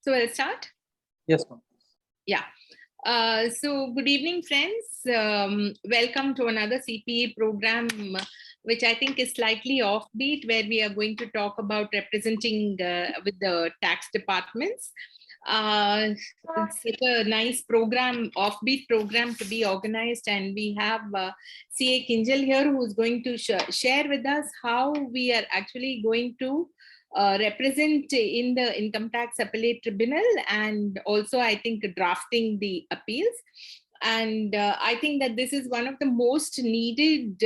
So I'll start. Yes, ma'am. Yeah. So good evening, friends. Welcome to another CPA program, which I think is slightly offbeat, where we are going to talk about representing with the tax departments. It's such a nice program, offbeat program to be organized, and we have CA Kinjal here, who is going to share with us how we are actually going to represent in the income tax appellate tribunal, and also I think drafting the appeals. And I think that this is one of the most needed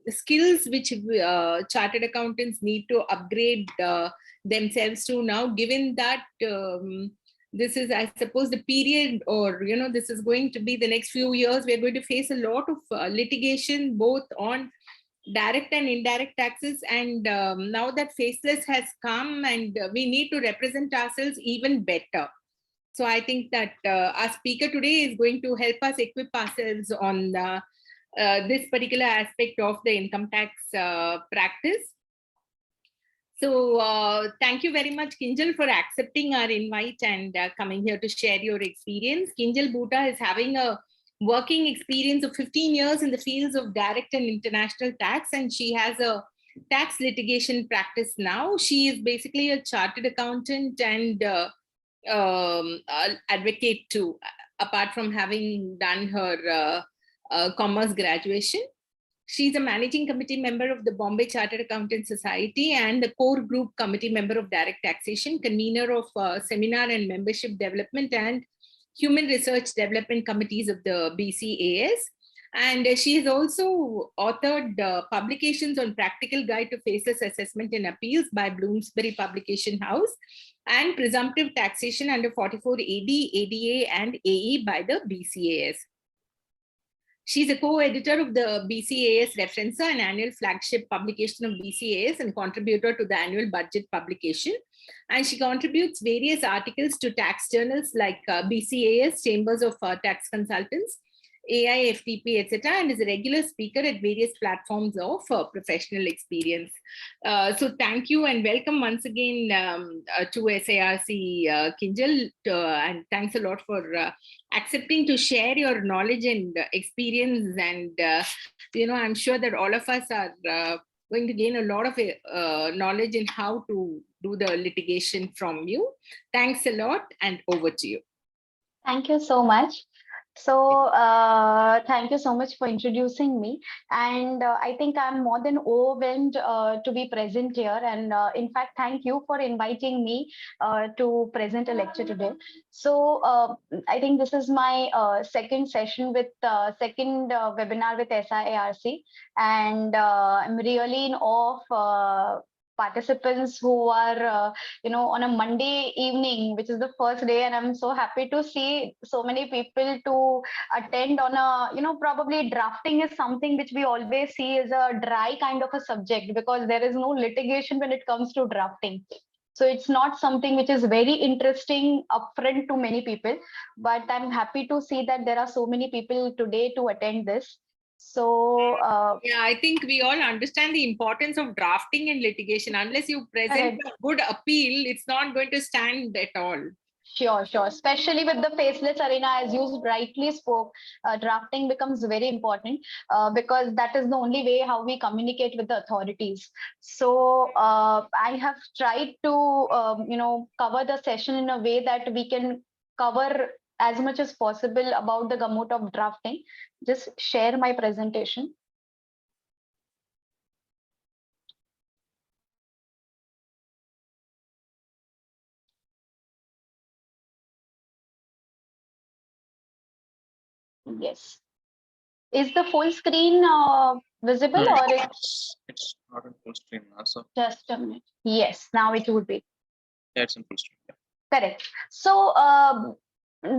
skills which chartered accountants need to upgrade themselves to now, given that this is, I suppose, the period, or this is going to be the next few years. We're going to face a lot of litigation, both on direct and indirect taxes, and now that faceless has come, and we need to represent ourselves even better. So I think that our speaker today is going to help us equip ourselves on this particular aspect of the income tax practice. So thank you very much, Kinjal, for accepting our invite and coming here to share your experience. Kinjal Bhuta is having a working experience of 15 years in the fields of direct and international tax, and she has a tax litigation practice now. She is basically a chartered accountant and advocate too, apart from having done her commerce graduation. She's a managing committee member of the Bombay Chartered Accountants Society and a core group committee member of direct taxation, convener of seminar and membership development and human research development committees of the BCAS. And she has also authored publications on Practical Guide to Faceless Assessment and Appeals by Bloomsbury Publication House, and Presumptive Taxation under 44 AD, ADA, and AE by the BCAS. She's a co-editor of the BCAS Referencer, an annual flagship publication of BCAS, and contributor to the annual budget publication. And she contributes various articles to tax journals like BCAS, Chambers of Tax Consultants, AI, FTP, etc., and is a regular speaker at various platforms of professional experience. So thank you and welcome once again to SIRC, Kinjal, and thanks a lot for accepting to share your knowledge and experience. And I'm sure that all of us are going to gain a lot of knowledge in how to do the litigation from you. Thanks a lot, and over to you. Thank you so much. So thank you so much for introducing me, and I think I'm more than overwhelmed to be present here, and in fact thank you for inviting me to present a lecture today. So I think this is my second session with second webinar with SIRC, and I'm really in awe of participants who are on a Monday evening, which is the first day, and I'm so happy to see so many people to attend on a probably drafting is something which we always see as a dry kind of a subject, because there is no litigation when it comes to drafting. So it's not something which is very interesting upfront to many people, but I'm happy to see that there are so many people today to attend this. So yeah, I think we all understand the importance of drafting in litigation. Unless you present a good appeal, it's not going to stand at all. Sure. Especially with the faceless arena, as you rightly spoke, drafting becomes very important because that is the only way how we communicate with the authorities. So I have tried to cover the session in a way that we can cover as much as possible about the gamut of drafting. Just share my presentation. Yes. Is the full screen visible, or it's not in full screen now, so just a minute? Yes, now it would be. yeah, it's in full screen. Yeah. Correct. So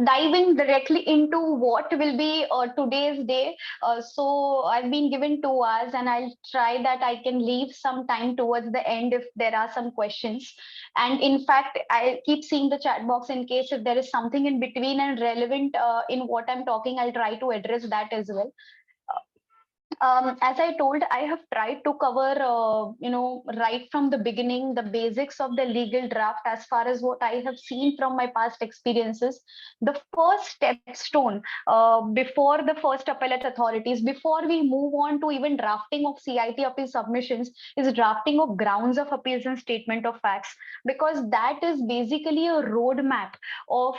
diving directly into what will be today's day. So I've been given 2 hours, and I'll try that I can leave some time towards the end if there are some questions. And in fact, I keep seeing the chat box in case if there is something in between and relevant in what I'm talking, I'll try to address that as well. As I told, I have tried to cover, right from the beginning, the basics of the legal draft as far as what I have seen from my past experiences. The first stepstone before the first appellate authorities, before we move on to even drafting of CIT appeal submissions, is drafting of grounds of appeals and statement of facts, because that is basically a roadmap of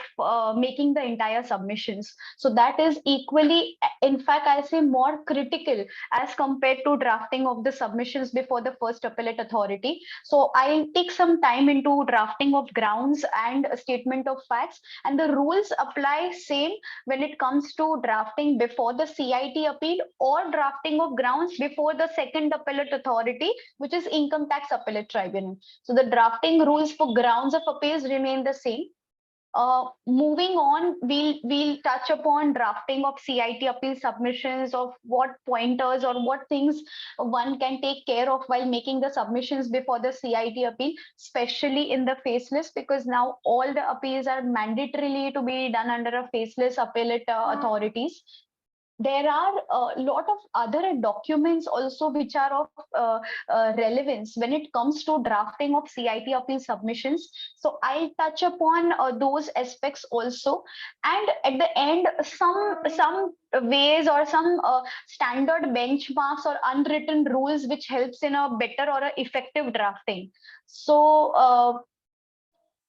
making the entire submissions. So that is equally, in fact, I say more critical as compared to drafting of the submissions before the first appellate authority. So I take some time into drafting of grounds and a statement of facts, and the rules apply same when it comes to drafting before the CIT appeal or drafting of grounds before the second appellate authority, which is Income Tax Appellate Tribunal. So the drafting rules for grounds of appeals remain the same. Moving on, we'll touch upon drafting of CIT appeal submissions, of what pointers or what things one can take care of while making the submissions before the CIT appeal, especially in the faceless, because now all the appeals are mandatorily to be done under a faceless appellate authorities. There are a lot of other documents also which are of relevance when it comes to drafting of CIT appeal submissions. So I'll touch upon those aspects also, and at the end, some ways or some standard benchmarks or unwritten rules which helps in a better or a effective drafting. So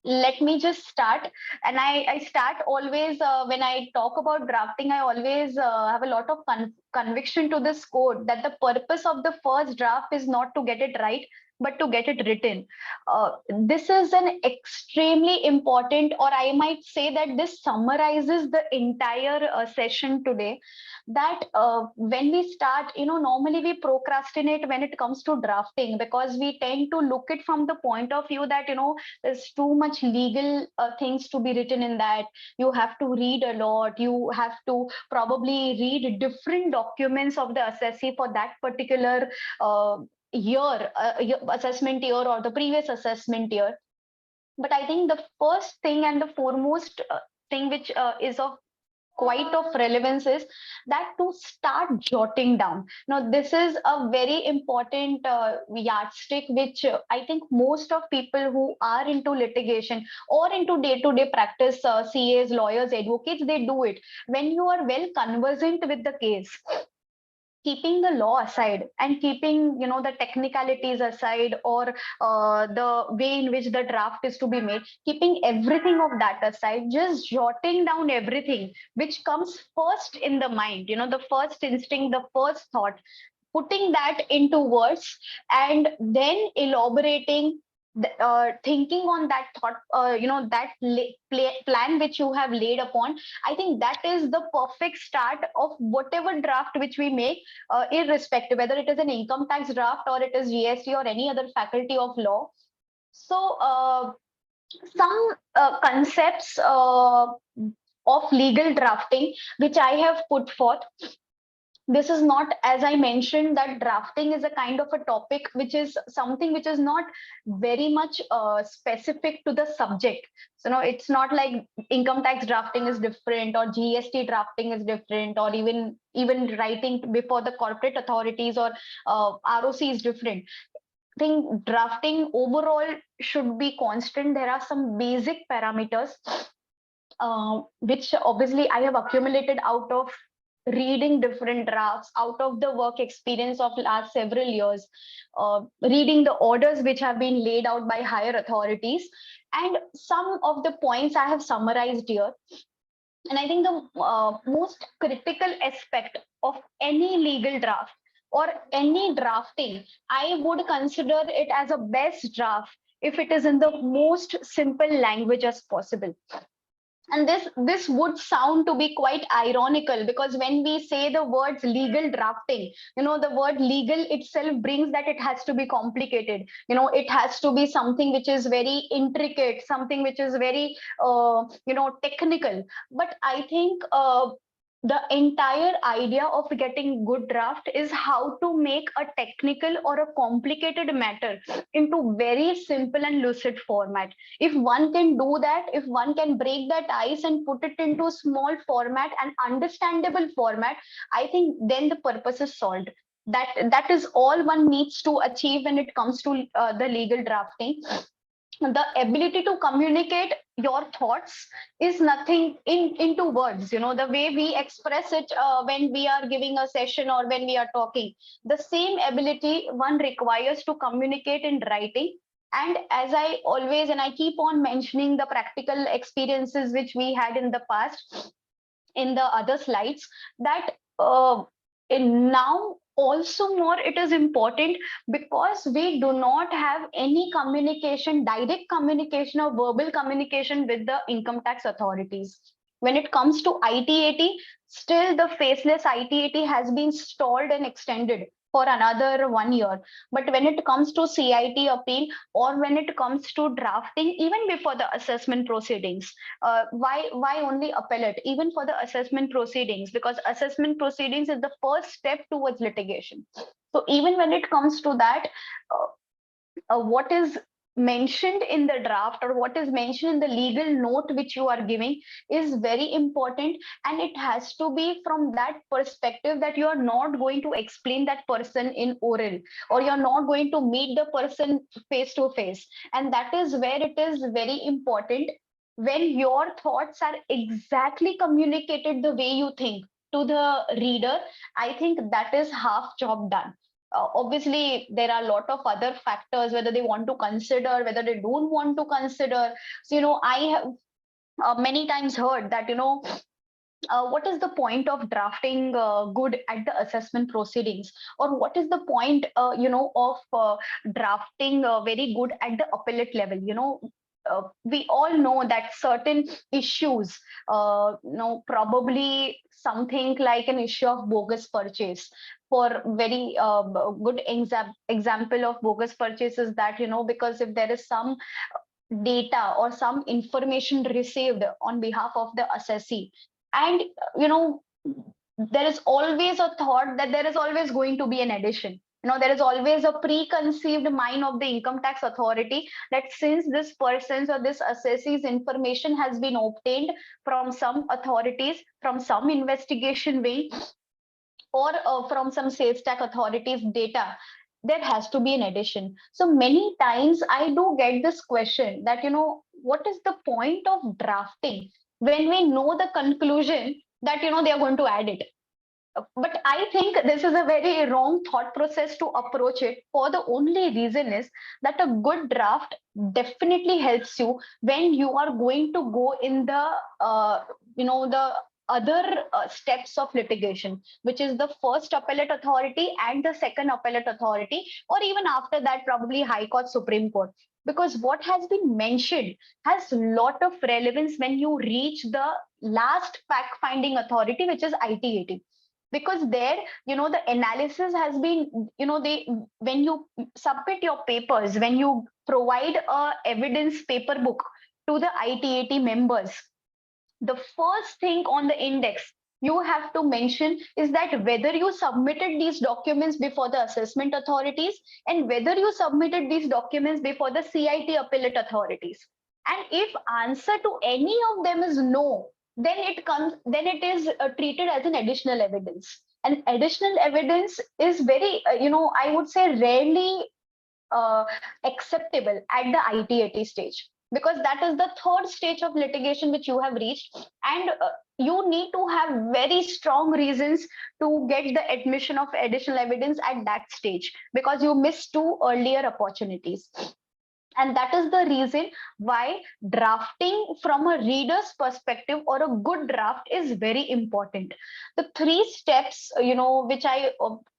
let me just start. And I start always when I talk about drafting, I always have a lot of conviction to this code, that the purpose of the first draft is not to get it right, but to get it written. This is an extremely important, or I might say that this summarizes the entire session today, that when we start, normally we procrastinate when it comes to drafting, because we tend to look it from the point of view that, there's too much legal things to be written in that. You have to read a lot. You have to probably read different documents of the assessee for that particular year, assessment year or the previous assessment year. But I think the first thing and the foremost thing which is of quite of relevance is that to start jotting down. Now, this is a very important yardstick, which I think most of people who are into litigation or into day-to-day practice, CAs, lawyers, advocates, they do it. When you are well conversant with the case, keeping the law aside and keeping the technicalities aside, or the way in which the draft is to be made, keeping everything of that aside, just jotting down everything which comes first in the mind, the first instinct, the first thought, putting that into words, and then elaborating, thinking on that thought, that plan which you have laid upon. I think that is the perfect start of whatever draft which we make, irrespective whether it is an income tax draft or it is GST or any other faculty of law. So some concepts of legal drafting which I have put forth. This is not, as I mentioned, that drafting is a kind of a topic which is something which is not very much specific to the subject. So no, it's not like income tax drafting is different, or GST drafting is different, or even writing before the corporate authorities or ROC is different. I think drafting overall should be constant. There are some basic parameters which obviously I have accumulated out of reading different drafts, out of the work experience of last several years, reading the orders which have been laid out by higher authorities, and some of the points I have summarized here. And I think the most critical aspect of any legal draft or any drafting, I would consider it as a best draft if it is in the most simple language as possible. And this would sound to be quite ironical, because when we say the words legal drafting, the word legal itself brings that it has to be complicated. It has to be something which is very intricate, something which is very technical. But I think the entire idea of getting good draft is how to make a technical or a complicated matter into very simple and lucid format. If one can do that, if one can break that ice and put it into small format and understandable format, I think then the purpose is solved. That is all one needs to achieve when it comes to the legal drafting. The ability to communicate your thoughts is nothing into words. The way we express it when we are giving a session or when we are talking, the same ability one requires to communicate in writing. And as I always and I keep on mentioning the practical experiences which we had in the past in the other slides, that now also more it is important, because we do not have any communication, direct communication or verbal communication with the income tax authorities. When it comes to ITAT, still the faceless ITAT has been stalled and extended for another 1 year. But when it comes to CIT appeal, or when it comes to drafting, even before the assessment proceedings, why only appellate? Even for the assessment proceedings, because assessment proceedings is the first step towards litigation. So even when it comes to that, what is mentioned in the draft or what is mentioned in the legal note which you are giving is very important, and it has to be from that perspective that you are not going to explain that person in oral, or you're not going to meet the person face to face. And that is where it is very important, when your thoughts are exactly communicated the way you think to the reader. I think that is half job done. Obviously there are a lot of other factors, whether they want to consider, whether they don't want to consider. So I have many times heard that what is the point of drafting good at the assessment proceedings, or what is the point of drafting very good at the appellate level. We all know that certain issues, probably something like an issue of bogus purchase. For very good example of bogus purchase is that, because if there is some data or some information received on behalf of the assessee, and there is always a thought that there is always going to be an addition. There is always a preconceived mind of the income tax authority that since this person's or this assessee's information has been obtained from some authorities, from some investigation wing, or from some sales tax authorities data, there has to be an addition. So many times I do get this question that, what is the point of drafting when we know the conclusion that, they are going to add it? But I think this is a very wrong thought process to approach it, for the only reason is that a good draft definitely helps you when you are going to go in the the other steps of litigation, which is the first appellate authority and the second appellate authority, or even after that probably High Court, Supreme Court. Because what has been mentioned has a lot of relevance when you reach the last fact finding authority, which is ITAT. Because there, the analysis has been, they, when you submit your papers, when you provide a evidence paper book to the ITAT members, the first thing on the index you have to mention is that whether you submitted these documents before the assessment authorities, and whether you submitted these documents before the CIT appellate authorities. And if answer to any of them is no, then it is treated as an additional evidence. And additional evidence is very, I would say rarely uh, acceptable at the ITAT stage, because that is the third stage of litigation which you have reached, and you need to have very strong reasons to get the admission of additional evidence at that stage, because you missed two earlier opportunities. And that is the reason why drafting from a reader's perspective, or a good draft, is very important. The three steps, which I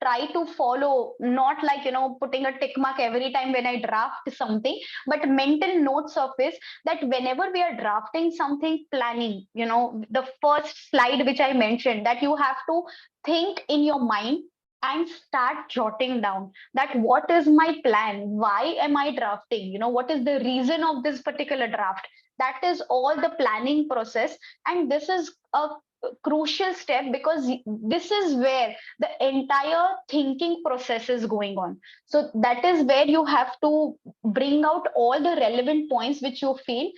try to follow, not like, putting a tick mark every time when I draft something, but mental notes of is that whenever we are drafting something, planning, the first slide which I mentioned, that you have to think in your mind and start jotting down that what is my plan, why am I drafting, what is the reason of this particular draft. That is all the planning process. And this is a crucial step, because this is where the entire thinking process is going on. So that is where you have to bring out all the relevant points which you feel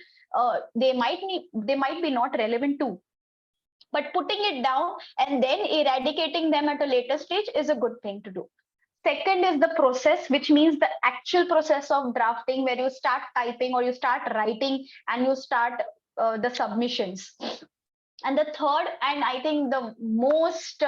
they might be not relevant to, but putting it down and then eradicating them at a later stage is a good thing to do. Second is the process, which means the actual process of drafting, where you start typing or you start writing and you start the submissions. And the third, and I think the most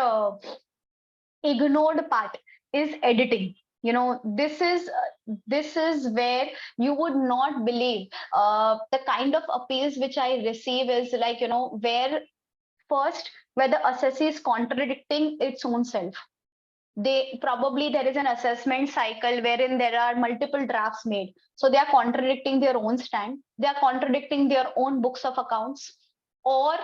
ignored part, is editing. This is where you would not believe the kind of appeals which I receive is like, where first, where the assessee is contradicting its own self. There is an assessment cycle wherein there are multiple drafts made, so they are contradicting their own stand, they are contradicting their own books of accounts, or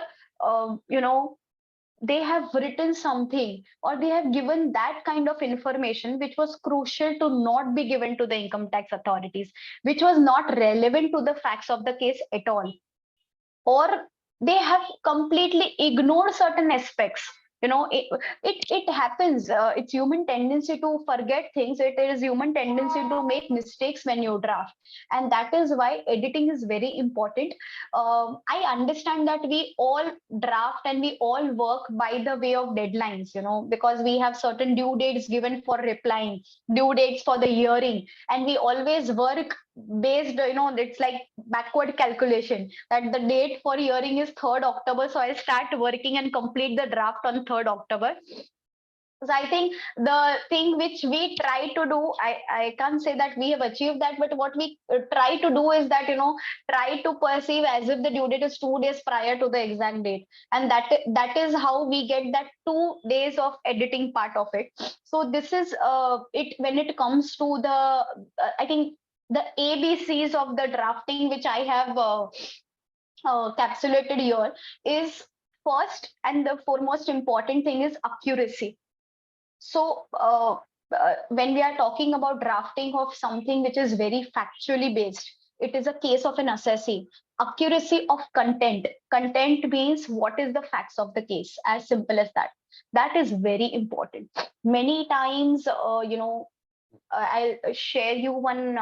they have written something, or they have given that kind of information which was crucial to not be given to the income tax authorities, which was not relevant to the facts of the case at all, or they have completely ignored certain aspects. It happens. It's human tendency to forget things. It is human tendency to make mistakes when you draft, and that is why editing is very important. I understand that we all draft and we all work by the way of deadlines, because we have certain due dates given for replying, due dates for the hearing, and we always work based, it's like backward calculation, that the date for hearing is 3rd October, so I'll start working and complete the draft on 3rd October. So I think the thing which we try to do, I can't say that we have achieved that, but what we try to do is that, try to perceive as if the due date is 2 days prior to the exact date. And that is how we get that 2 days of editing part of it. So this is it when it comes to the, I think, the ABCs of the drafting, which I have capsulated here, is first and the foremost important thing is accuracy. So when we are talking about drafting of something which is very factually based, it is a case of an assessee. Accuracy of content. Content means what is the facts of the case, as simple as that. That is very important. Many times, I'll share you one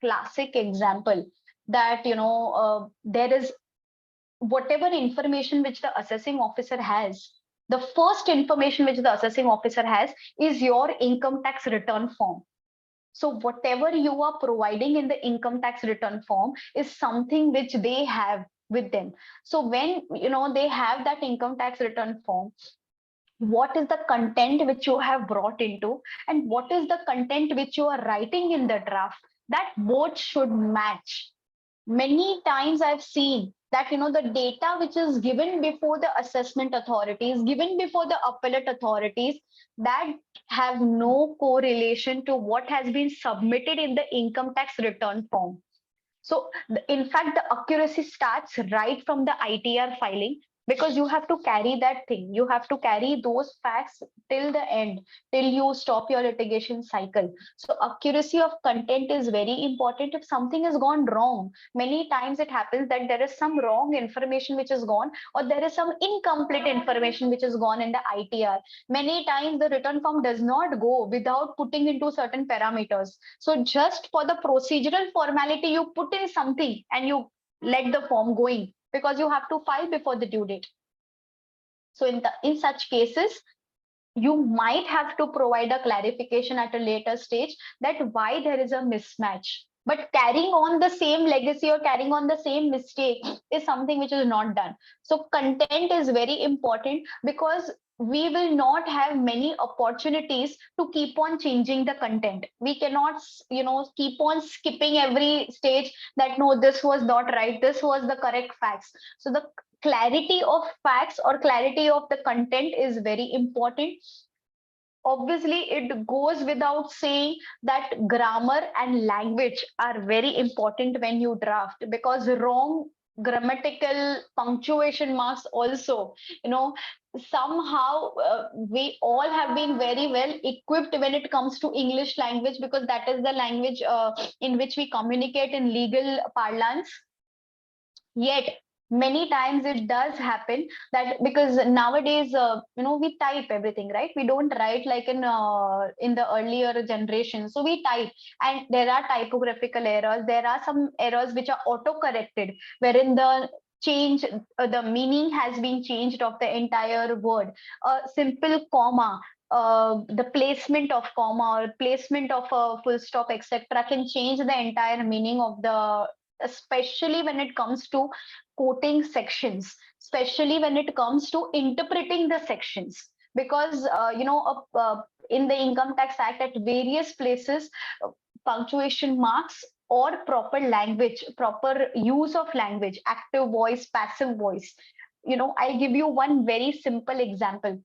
classic example, that there is whatever information which the assessing officer has, the first information which the assessing officer has is your income tax return form. So whatever you are providing in the income tax return form is something which they have with them. So when they have that income tax return form, what is the content which you have brought into, and what is the content which you are writing in the draft, that both should match. Many times I've seen that the data which is given before the assessment authorities, given before the appellate authorities, that have no correlation to what has been submitted in the income tax return form. So in fact, the accuracy starts right from the ITR filing, because you have to carry that thing. You have to carry those facts till the end, till you stop your litigation cycle. So accuracy of content is very important. If something has gone wrong, many times it happens that there is some wrong information which is gone, or there is some incomplete information which is gone in the ITR. Many times the return form does not go without putting into certain parameters. So just for the procedural formality, you put in something and you let the form going, because you have to file before the due date. So in such cases, you might have to provide a clarification at a later stage that why there is a mismatch. But carrying on the same legacy or carrying on the same mistake is something which is not done. So content is very important, because we will not have many opportunities to keep on changing the content. We cannot, keep on skipping every stage that no, this was not right, this was the correct facts. So the clarity of facts or clarity of the content is very important. Obviously, it goes without saying that grammar and language are very important when you draft, because wrong grammatical punctuation marks also, somehow we all have been very well equipped when it comes to English language, because that is the language in which we communicate in legal parlance. Yet many times it does happen that, because nowadays we type everything, right? We don't write like in the earlier generation. So we type, and there are typographical errors, there are some errors which are auto corrected, wherein the meaning has been changed of the entire word. A simple comma, the placement of comma or placement of a full stop, etc., can change the entire meaning of the, especially when it comes to quoting sections, especially when it comes to interpreting the sections. Because in the Income Tax Act, at various places, punctuation marks or proper language, proper use of language, active voice, passive voice. I'll give you one very simple example.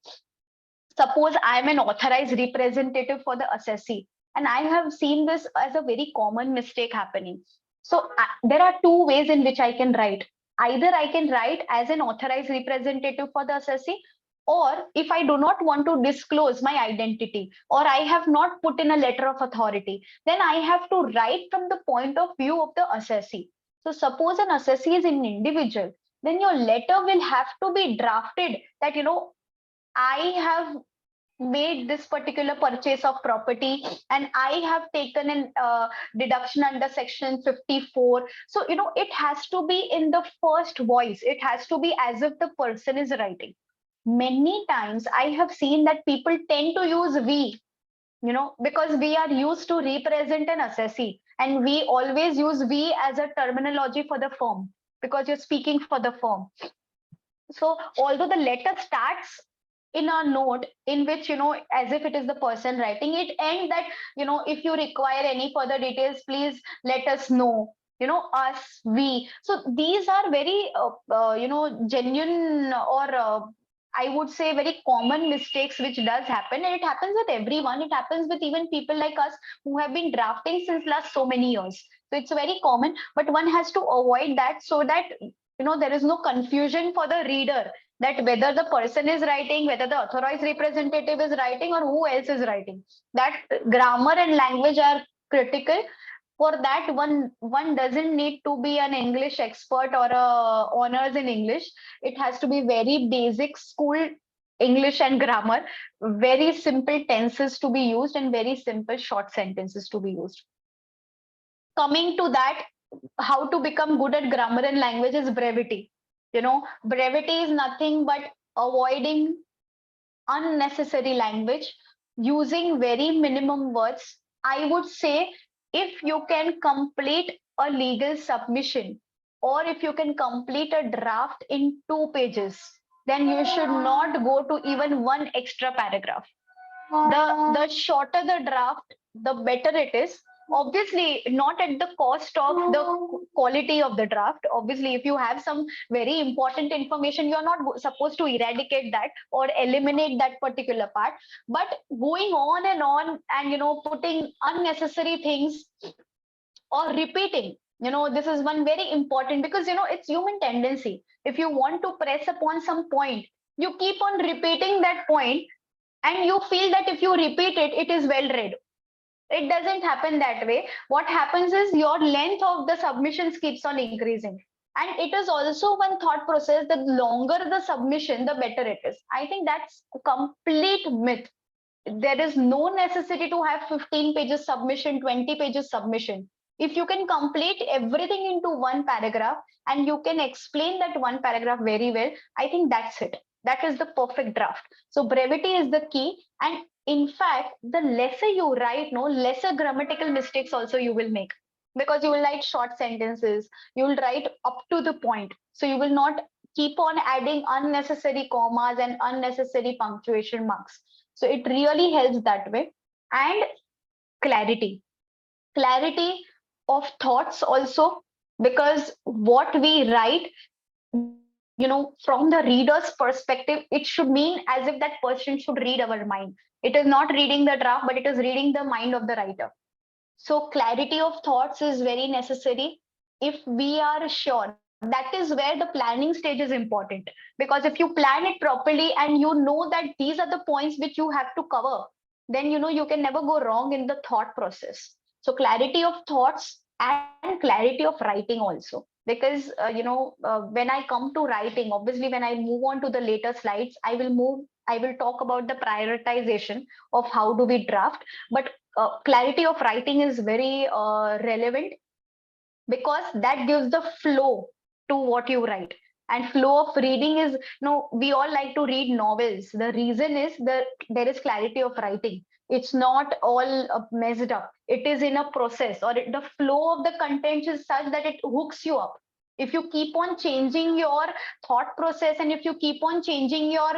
Suppose I'm an authorized representative for the assessee, and I have seen this as a very common mistake happening. So there are two ways in which I can write. Either I can write as an authorized representative for the assessee, or if I do not want to disclose my identity, or I have not put in a letter of authority, then I have to write from the point of view of the assessee. So suppose an assessee is an individual, then your letter will have to be drafted that, I have made this particular purchase of property, and I have taken an deduction under section 54. So it has to be in the first voice, it has to be as if the person is writing. Many times I have seen that people tend to use we, because we are used to represent an assessee, and we always use we as a terminology for the firm, because you're speaking for the firm. So although the letter starts in a note in which, as if it is the person writing, it ends that, if you require any further details, please let us know, us, we. So these are very genuine, or I would say very common mistakes which does happen, and it happens with everyone. It happens with even people like us who have been drafting since last so many years. So it's very common, but one has to avoid that, so that there is no confusion for the reader, that whether the person is writing, whether the authorized representative is writing, or who else is writing. That grammar and language are critical. For that, one doesn't need to be an English expert or a honors in English. It has to be very basic school English and grammar, very simple tenses to be used, and very simple short sentences to be used. Coming to that, how to become good at grammar and language is brevity. Brevity is nothing but avoiding unnecessary language, using very minimum words. I would say, if you can complete a legal submission, or if you can complete a draft in 2 pages, then you should not go to even one extra paragraph. The shorter the draft, the better it is. Obviously not at the cost of the quality of the draft. Obviously, if you have some very important information, you're not supposed to eradicate that or eliminate that particular part. But going on and putting unnecessary things or repeating, this is one very important, because it's human tendency. If you want to press upon some point, you keep on repeating that point, and you feel that if you repeat it, it is well read. It doesn't happen that way. What happens is your length of the submissions keeps on increasing. And it is also one thought process that longer the submission, the better it is. I think that's a complete myth. There is no necessity to have 15 pages submission, 20 pages submission. If you can complete everything into one paragraph, and you can explain that one paragraph very well, I think that's it. That is the perfect draft. So brevity is the key. And in fact, the lesser you write, lesser grammatical mistakes also you will make, because you will write short sentences, you will write up to the point. So you will not keep on adding unnecessary commas and unnecessary punctuation marks. So it really helps that way. And clarity of thoughts also, because what we write, from the reader's perspective, it should mean as if that person should read our mind. It is not reading the draft, but it is reading the mind of the writer. So clarity of thoughts is very necessary. If we are sure, that is where the planning stage is important, because if you plan it properly and you know that these are the points which you have to cover, then you can never go wrong in the thought process. So clarity of thoughts and clarity of writing also. because when I come to writing, obviously when I move on to the later slides, I will talk about the prioritization of how do we draft. But clarity of writing is very relevant, because that gives the flow to what you write. And flow of reading is, we all like to read novels. The reason is that there is clarity of writing. It's not all messed up. It is in a process, or the flow of the content is such that it hooks you up. If you keep on changing your thought process, and if you keep on changing your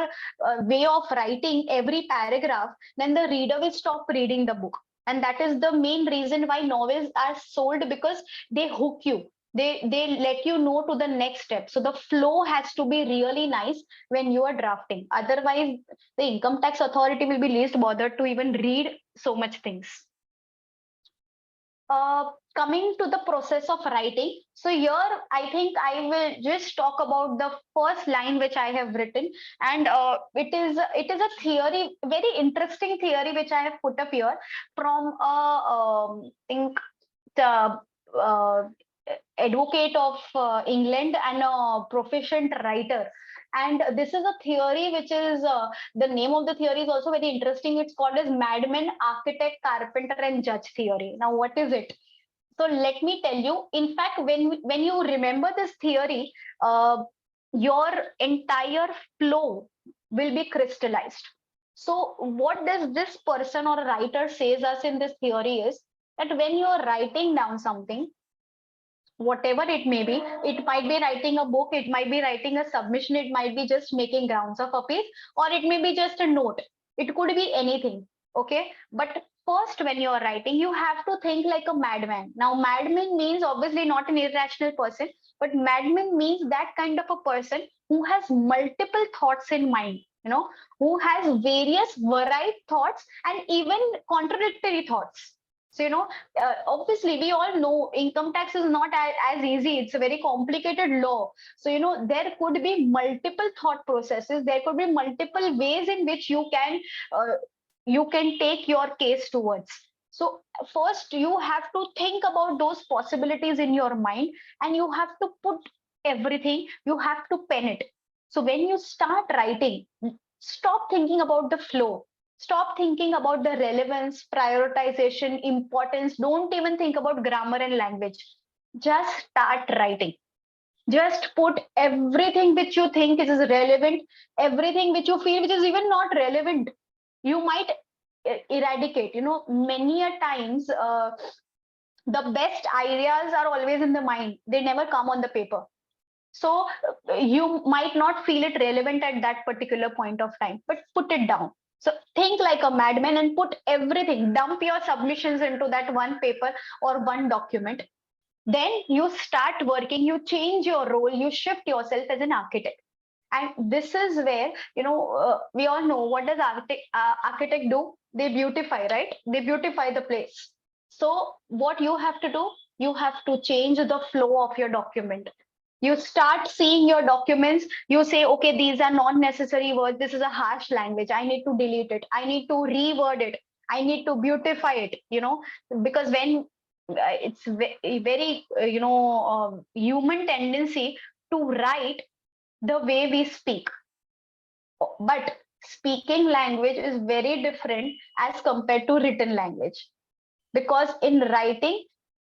way of writing every paragraph, then the reader will stop reading the book. And that is the main reason why novels are sold, because they hook you. They let you know to the next step. So the flow has to be really nice when you are drafting. Otherwise, the income tax authority will be least bothered to even read so much things. Coming to the process of writing. So here, I think I will just talk about the first line which I have written, and it is a theory, very interesting theory which I have put up here from think the advocate of England and a proficient writer. And this is a theory which is the name of the theory is also very interesting. It's called as madman, architect, carpenter, and judge theory. Now, what is it? So let me tell you. In fact, when you remember this theory, your entire flow will be crystallized. So what does this person or writer says us in this theory is that when you are writing down something, whatever it may be, it might be writing a book, it might be writing a submission, it might be just making grounds of a piece, or it may be just a note. It could be anything. Okay. But first, when you're writing, you have to think like a madman. Now, madman means obviously not an irrational person, but madman means that kind of a person who has multiple thoughts in mind, who has various varied thoughts and even contradictory thoughts. So, obviously, we all know income tax is not as easy. It's a very complicated law. So, there could be multiple thought processes. There could be multiple ways in which you can take your case towards. So, first, you have to think about those possibilities in your mind, and you have to put everything, you have to pen it. So, when you start writing, stop thinking about the flow. Stop thinking about the relevance, prioritization, importance. Don't even think about grammar and language. Just start writing. Just put everything which you think is relevant, everything which you feel which is even not relevant. You might eradicate. Many a times the best ideas are always in the mind. They never come on the paper. So you might not feel it relevant at that particular point of time, but put it down. So think like a madman and put everything, dump your submissions into that one paper or one document. Then you start working, you change your role, you shift yourself as an architect. And this is where, we all know, what does architect do? They beautify, right? They beautify the place. So what you have to do, you have to change the flow of your document. You start seeing your documents, you say, okay, these are not necessary words, this is a harsh language, I need to delete it, I need to reword it, I need to beautify it, because when it's very human tendency to write the way we speak, but speaking language is very different as compared to written language, because in writing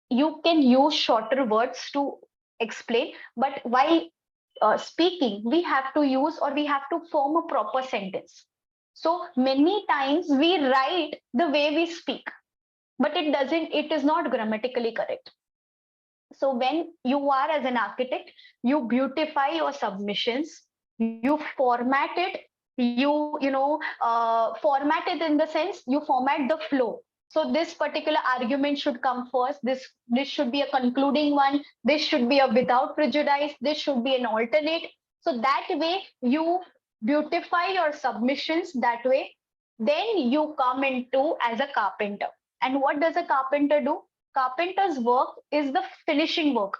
you can use shorter words to explain, but while speaking, we have to use, or we have to form a proper sentence. So many times we write the way we speak, but it is not grammatically correct. So when you are as an architect, you beautify your submissions, you format it, format it in the sense you format the flow. So this particular argument should come first. This should be a concluding one. This should be a without prejudice. This should be an alternate. So that way you beautify your submissions that way. Then you come into as a carpenter. And what does a carpenter do? Carpenter's work is the finishing work,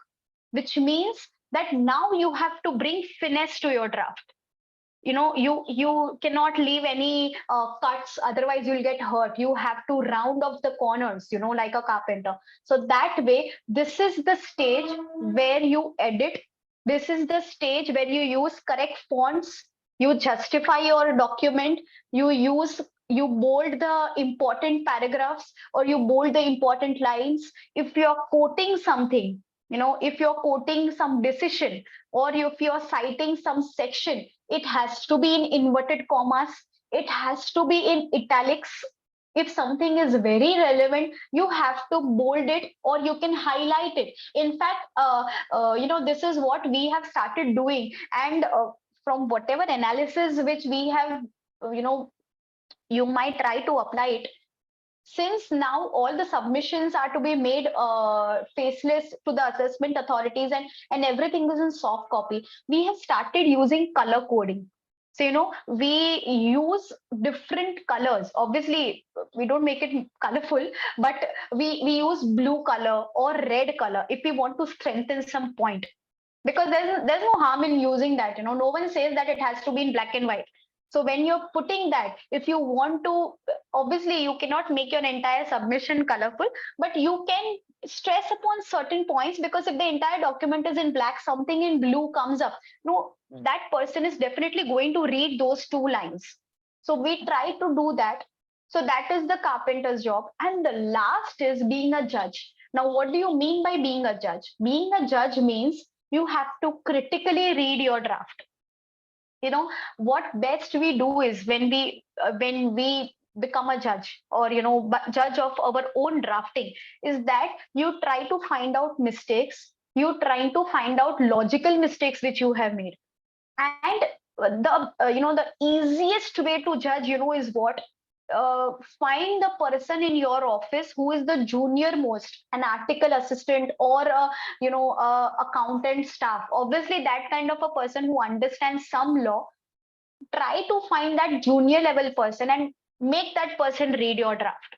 which means that now you have to bring finesse to your draft. you cannot leave any cuts, otherwise you'll get hurt. You have to round off the corners, like a carpenter. So that way, this is the stage where you edit. This is the stage where you use correct fonts, you justify your document, you bold the important paragraphs, or you bold the important lines. If you're quoting something, if you're quoting some decision, or if you're citing some section, it has to be in inverted commas, it has to be in italics. If something is very relevant, you have to bold it, or you can highlight it. In fact, this is what we have started doing. And from whatever analysis which we have, you might try to apply it. Since now all the submissions are to be made faceless to the assessment authorities, and everything is in soft copy, we have started using color coding. So, we use different colors. Obviously, we don't make it colorful, but we use blue color or red color if we want to strengthen some point. Because there's no harm in using that. No one says that it has to be in black and white. So when you're putting that, if you want to, obviously you cannot make your entire submission colorful, but you can stress upon certain points, because if the entire document is in black, something in blue comes up, that person is definitely going to read those two lines. So we try to do that. So that is the carpenter's job. And the last is being a judge. Now, what do you mean by being a judge? Being a judge means you have to critically read your draft. What best we do is when we become a judge, or judge of our own drafting, is that you try to find out mistakes, you try to find out logical mistakes which you have made. And the easiest way to judge, is what? Find the person in your office who is the junior most, an article assistant, or accountant staff. Obviously, that kind of a person who understands some law. Try to find that junior level person and make that person read your draft.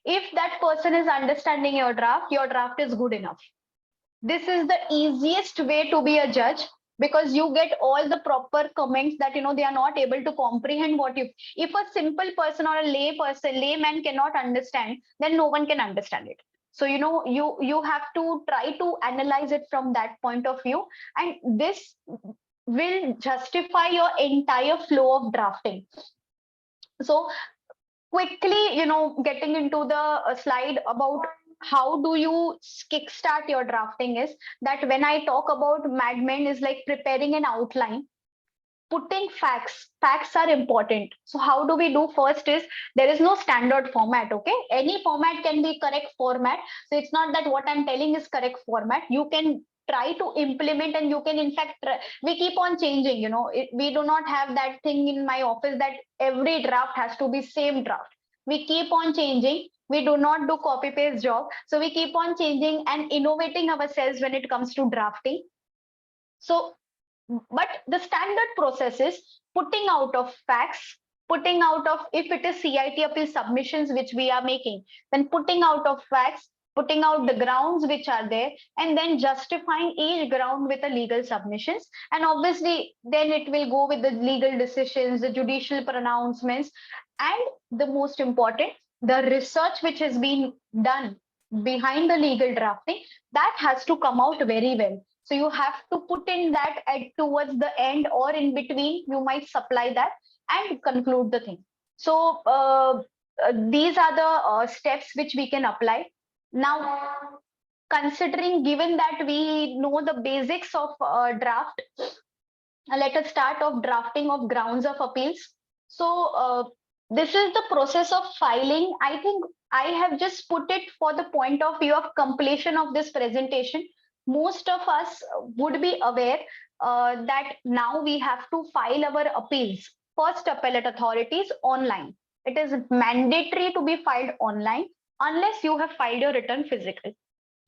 If that person is understanding your draft is good enough. This is the easiest way to be a judge, because you get all the proper comments that they are not able to comprehend what you. If a simple person or a layman cannot understand, then no one can understand it. So you have to try to analyze it from that point of view, and this will justify your entire flow of drafting. So quickly, getting into the slide about how do you kickstart your drafting, is that when I talk about madmen is like preparing an outline, putting facts are important. So how do we do? First is, there is no standard format. Okay, any format can be correct format. So it's not that what I'm telling is correct format. You can try to implement, and you can, in fact, we keep on changing. We do not have that thing in my office that every draft has to be same draft. We keep on changing. We do not do copy paste job. So we keep on changing and innovating ourselves when it comes to drafting. So, but the standard process is putting out of facts, putting out of, if it is CIT appeal submissions which we are making, then putting out of facts, putting out the grounds which are there, and then justifying each ground with the legal submissions. And obviously, then it will go with the legal decisions, the judicial pronouncements, and the most important, the research which has been done behind the legal drafting, that has to come out very well. So you have to put in that towards the end, or in between, you might supply that and conclude the thing. So these are the steps which we can apply. Now, considering, given that we know the basics of draft, let us start off drafting of grounds of appeals. So this is the process of filing. I think I have just put it for the point of view of completion of this presentation. Most of us would be aware that now we have to file our appeals, first appellate authorities, online. It is mandatory to be filed online unless you have filed your return physical.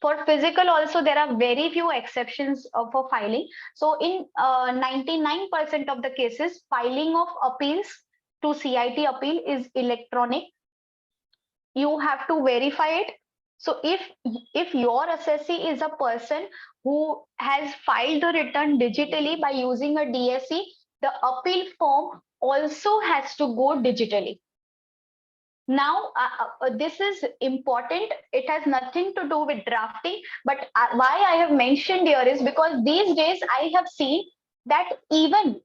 For physical also, there are very few exceptions for filing. So in 99% of the cases, filing of appeals to CIT appeal is electronic. You have to verify it. So if your assessee is a person who has filed the return digitally by using a DSE, the appeal form also has to go digitally. Now, this is important. It has nothing to do with drafting, but why I have mentioned here is because these days I have seen that even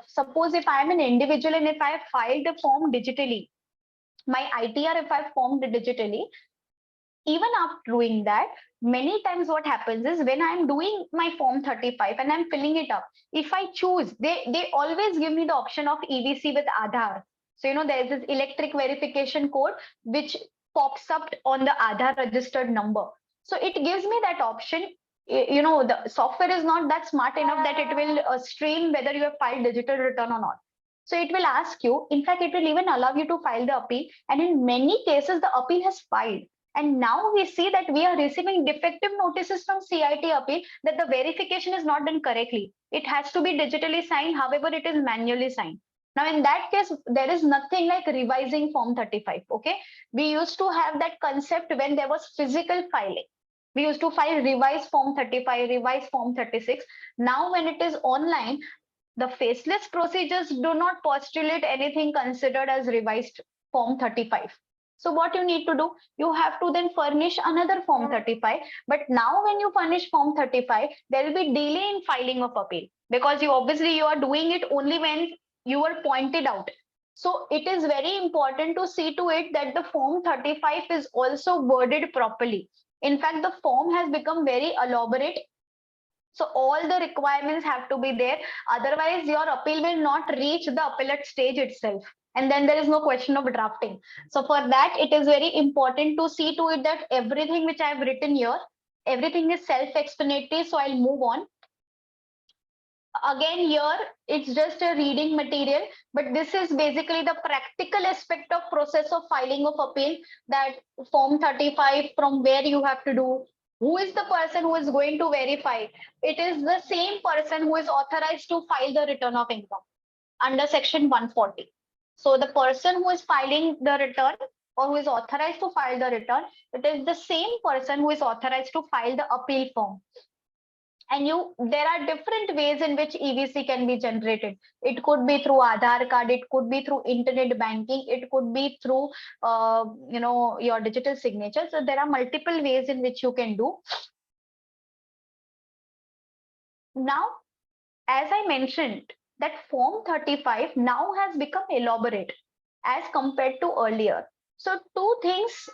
suppose if I am an individual and if I have filed the form digitally, my ITR if I have formed digitally, even after doing that, many times what happens is when I'm doing my form 35 and I'm filling it up, if I choose, they always give me the option of EVC with Aadhaar. So, you know, there's this electric verification code which pops up on the Aadhaar registered number. So it gives me that option. You know, the software is not that smart enough that it will stream whether you have filed digital return or not. So it will ask you, in fact, it will even allow you to file the appeal. And in many cases, the appeal has filed. And now we see that we are receiving defective notices from CIT appeal that the verification is not done correctly. It has to be digitally signed, however, it is manually signed. Now, in that case, there is nothing like revising Form 35. Okay, we used to have that concept when there was physical filing. We used to file revised Form 35, revised Form 36. Now, when it is online, the faceless procedures do not postulate anything considered as revised Form 35. So what you need to do, you have to then furnish another Form 35. But now when you furnish Form 35, there will be delay in filing of appeal because you are doing it only when you are pointed out. So it is very important to see to it that the Form 35 is also worded properly. In fact, the form has become very elaborate. So all the requirements have to be there. Otherwise, your appeal will not reach the appellate stage itself. And then there is no question of drafting. So for that, it is very important to see to it that everything which I have written here, everything is self-explanatory. So I'll move on. Again, here, it's just a reading material, but this is basically the practical aspect of process of filing of appeal, that Form 35, from where you have to do, who is the person who is going to verify? It is the same person who is authorized to file the return of income under Section 140. So the person who is filing the return or who is authorized to file the return, it is the same person who is authorized to file the appeal form. And there are different ways in which EVC can be generated. It could be through Aadhaar card, it could be through internet banking, it could be through your digital signature. So there are multiple ways in which you can do. Now, as I mentioned, that Form 35 now has become elaborate as compared to earlier. So two things,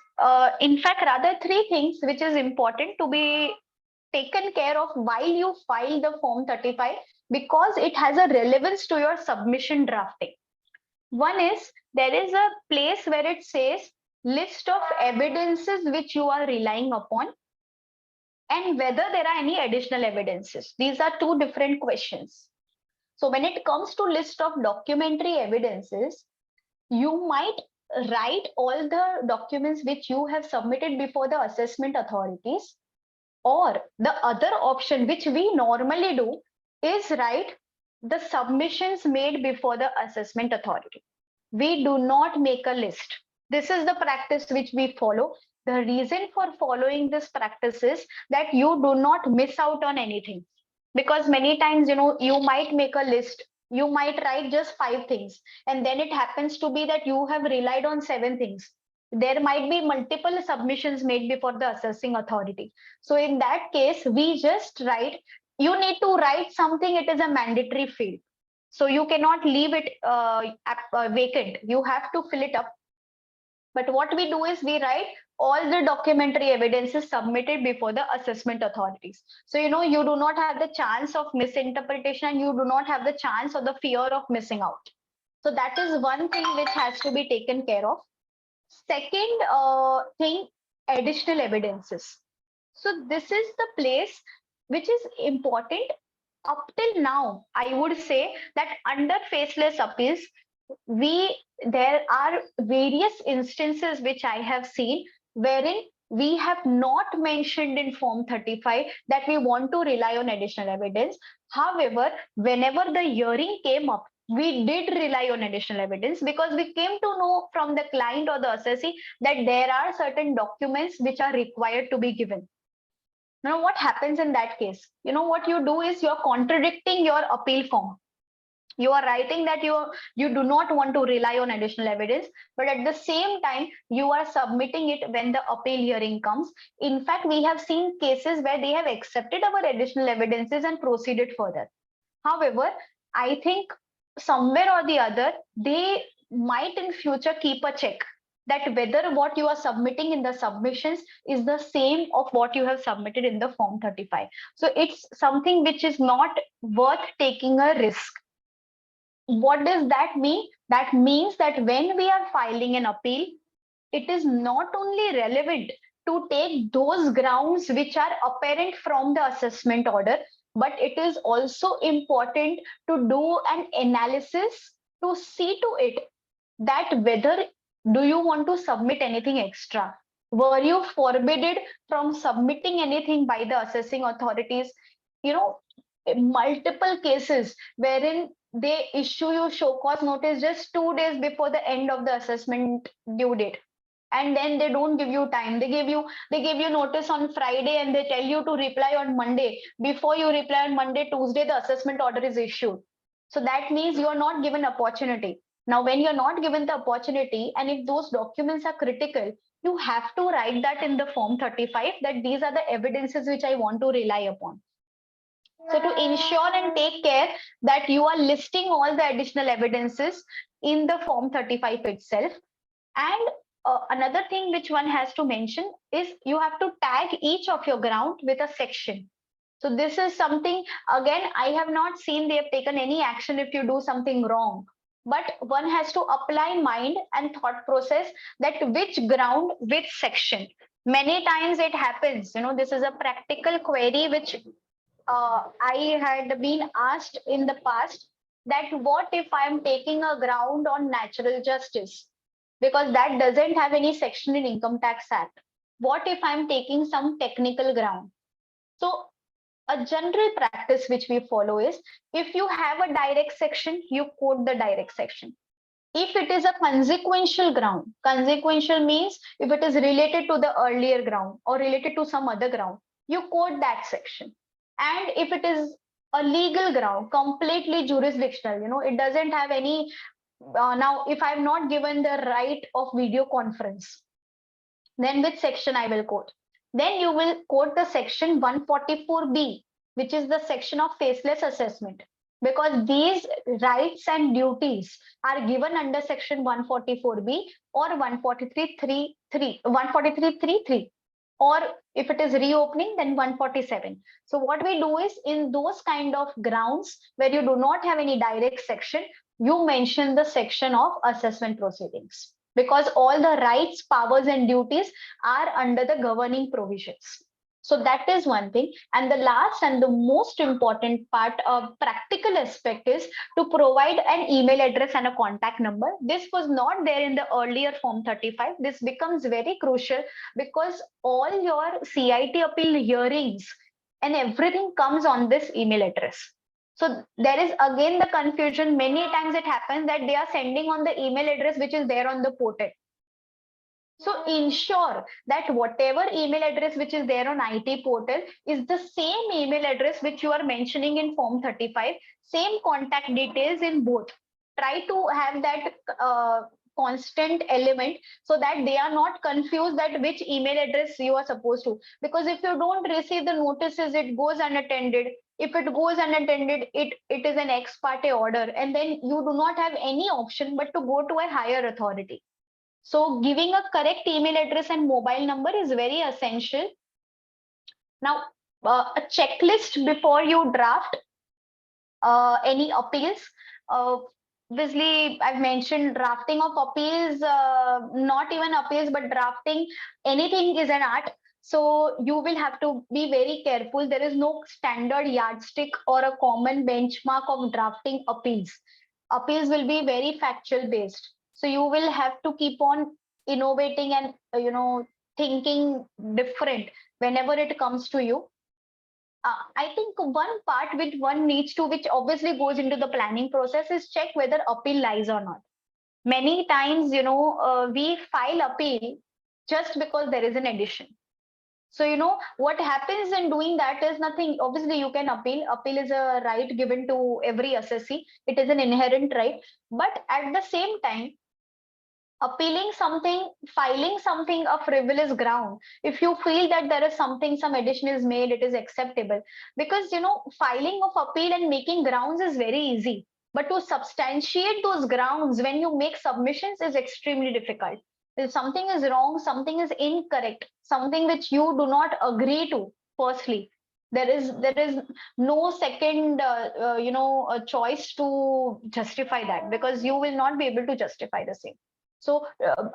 in fact, rather three things, which is important to be taken care of while you file the Form 35, because it has a relevance to your submission drafting. One is, there is a place where it says list of evidences which you are relying upon and whether there are any additional evidences. These are two different questions. So when it comes to list of documentary evidences, you might write all the documents which you have submitted before the assessment authorities. Or the other option, which we normally do, is write the submissions made before the assessment authority. We do not make a list. This is the practice which we follow. The reason for following this practice is that you do not miss out on anything. Because many times, you might make a list. You might write just 5 things. And then it happens to be that you have relied on 7 things. There might be multiple submissions made before the assessing authority. So in that case, we just write, you need to write something, it is a mandatory field. So you cannot leave it vacant. You have to fill it up. But what we do is we write all the documentary evidences submitted before the assessment authorities. So, you do not have the chance of misinterpretation and you do not have the chance or the fear of missing out. So that is one thing which has to be taken care of. Second thing, additional evidences. So this is the place which is important. Up till now, I would say that under faceless appeals, there are various instances which I have seen wherein we have not mentioned in Form 35 that we want to rely on additional evidence. However, whenever the hearing came up, we did rely on additional evidence because we came to know from the client or the assessee that there are certain documents which are required to be given. Now, what happens in that case? What you do is you're contradicting your appeal form. You are writing that you do not want to rely on additional evidence, but at the same time, you are submitting it when the appeal hearing comes. In fact, we have seen cases where they have accepted our additional evidences and proceeded further. However, I think somewhere or the other, they might in future keep a check that whether what you are submitting in the submissions is the same of what you have submitted in the form 35. So it's something which is not worth taking a risk. What does that mean? That means that when we are filing an appeal, it is not only relevant to take those grounds which are apparent from the assessment order, but it is also important to do an analysis to see to it that whether do you want to submit anything extra. Were you forbidden from submitting anything by the assessing authorities? You know, multiple cases wherein they issue you show cause notice just 2 days before the end of the assessment due date, and then they don't give you time. They give you notice on Friday and they tell you to reply on Monday. Before you reply on Monday, Tuesday the assessment order is issued. So that means you are not given opportunity. Now when you're not given the opportunity, and if those documents are critical, you have to write that in the form 35 that these are the evidences which I want to rely upon. So to ensure and take care that you are listing all the additional evidences in the form 35 itself. And another thing which one has to mention is you have to tag each of your ground with a section. So this is something, again, I have not seen they have taken any action if you do something wrong. But one has to apply mind and thought process that which ground, which section. Many times it happens, this is a practical query which I had been asked in the past, that what if I'm taking a ground on natural justice? Because that doesn't have any section in Income Tax Act. What if I'm taking some technical ground? So a general practice which we follow is, if you have a direct section, you quote the direct section. If it is a consequential ground, consequential means if it is related to the earlier ground or related to some other ground, you quote that section. And if it is a legal ground, completely jurisdictional, it doesn't have any. Now, if I'm not given the right of video conference, then which section I will quote? Then you will quote the section 144B, which is the section of faceless assessment, because these rights and duties are given under section 144B or 143.3, or if it is reopening, then 147. So what we do is, in those kind of grounds where you do not have any direct section, you mention the section of assessment proceedings, because all the rights, powers, and duties are under the governing provisions. So that is one thing. And the last and the most important part of practical aspect is to provide an email address and a contact number. This was not there in the earlier form 35. This becomes very crucial because all your CIT appeal hearings and everything comes on this email address. So there is again the confusion. Many times it happens that they are sending on the email address which is there on the portal. So ensure that whatever email address which is there on IT portal is the same email address which you are mentioning in form 35, same contact details in both. Try to have that constant element so that they are not confused that which email address you are supposed to. Because if you don't receive the notices, it goes unattended. If it goes unattended, it is an ex parte order, and then you do not have any option but to go to a higher authority. So giving a correct email address and mobile number is very essential. Now, a checklist before you draft any appeals. Obviously, I've mentioned drafting of appeals, not even appeals, but drafting anything is an art. So you will have to be very careful. There is no standard yardstick or a common benchmark of drafting appeals. Appeals will be very factual based. So you will have to keep on innovating and thinking different whenever it comes to you. I think one part which one needs to, which obviously goes into the planning process, is check whether appeal lies or not. Many times, we file appeal just because there is an addition. So, what happens in doing that is nothing. Obviously, you can appeal. Appeal is a right given to every assessee. It is an inherent right. But at the same time, appealing something, filing something a frivolous ground, if you feel that there is something, some addition is made, it is acceptable. Because, filing of appeal and making grounds is very easy. But to substantiate those grounds when you make submissions is extremely difficult. If something is wrong, something is incorrect, something which you do not agree to, firstly, there is no second a choice to justify that, because you will not be able to justify the same. So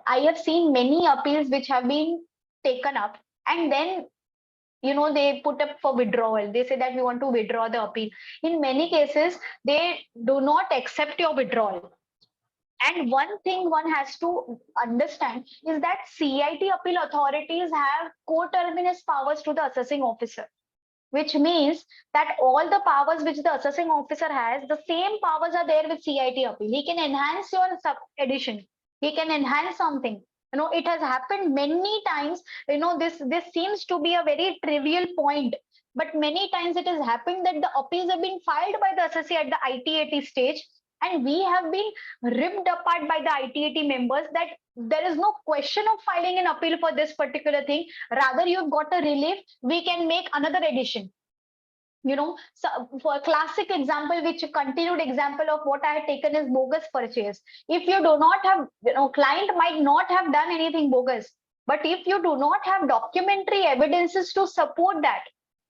I have seen many appeals which have been taken up, and then they put up for withdrawal. They say that we want to withdraw the appeal. In many cases, they do not accept your withdrawal. And one thing one has to understand is that CIT appeal authorities have coterminous powers to the assessing officer, which means that all the powers which the assessing officer has, the same powers are there with CIT appeal. He can enhance your sub edition. He can enhance something. It has happened many times. This seems to be a very trivial point, but many times it has happened that the appeals have been filed by the assessee at the ITAT stage, and we have been ripped apart by the ITAT members that there is no question of filing an appeal for this particular thing. Rather, you've got a relief. We can make another edition. So for a classic example, which a continued example of what I had taken is bogus purchase. If you do not have, client might not have done anything bogus, but if you do not have documentary evidences to support that,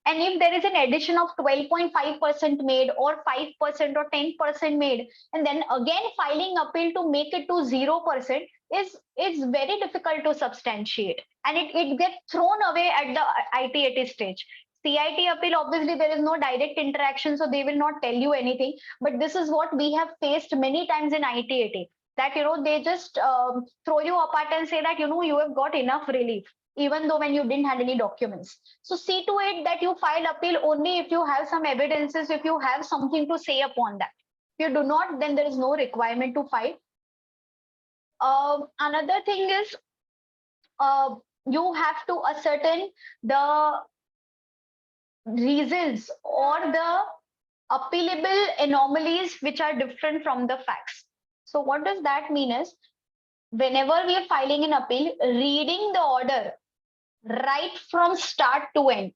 and if there is an addition of 12.5% made or 5% or 10% made, and then again filing appeal to make it to 0% is very difficult to substantiate, and it gets thrown away at the ITAT stage. CIT appeal, obviously there is no direct interaction, so they will not tell you anything. But this is what we have faced many times in ITAT, that they just throw you apart and say that you have got enough relief, even though when you didn't have any documents. So see to it that you file appeal only if you have some evidences, if you have something to say upon that. If you do not, then there is no requirement to file. Another thing is you have to ascertain the reasons or the appealable anomalies which are different from the facts. So what does that mean is, whenever we are filing an appeal, reading the order right from start to end,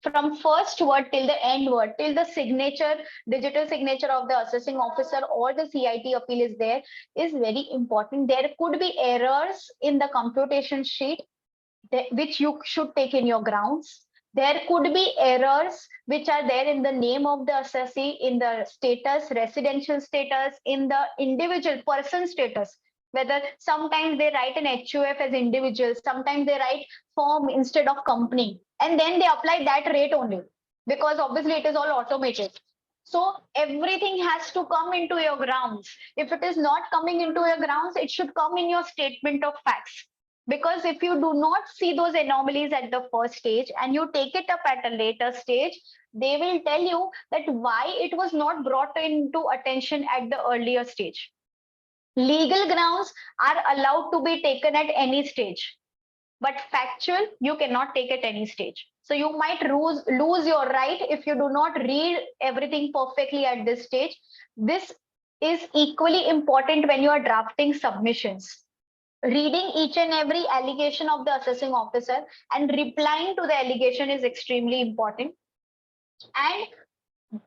from first word till the end word, till the signature, digital signature of the assessing officer or the CIT appeal is there, is very important. There could be errors in the computation sheet which you should take in your grounds. There could be errors which are there in the name of the assessee, in the status, residential status, in the individual person status. Whether sometimes they write an HUF as individual, sometimes they write firm instead of company, and then they apply that rate only, because obviously it is all automated. So everything has to come into your grounds. If it is not coming into your grounds, it should come in your statement of facts. Because if you do not see those anomalies at the first stage and you take it up at a later stage, they will tell you that why it was not brought into attention at the earlier stage. Legal grounds are allowed to be taken at any stage, but factual, you cannot take at any stage. So you might lose your right if you do not read everything perfectly at this stage. This is equally important when you are drafting submissions. Reading each and every allegation of the assessing officer and replying to the allegation is extremely important. And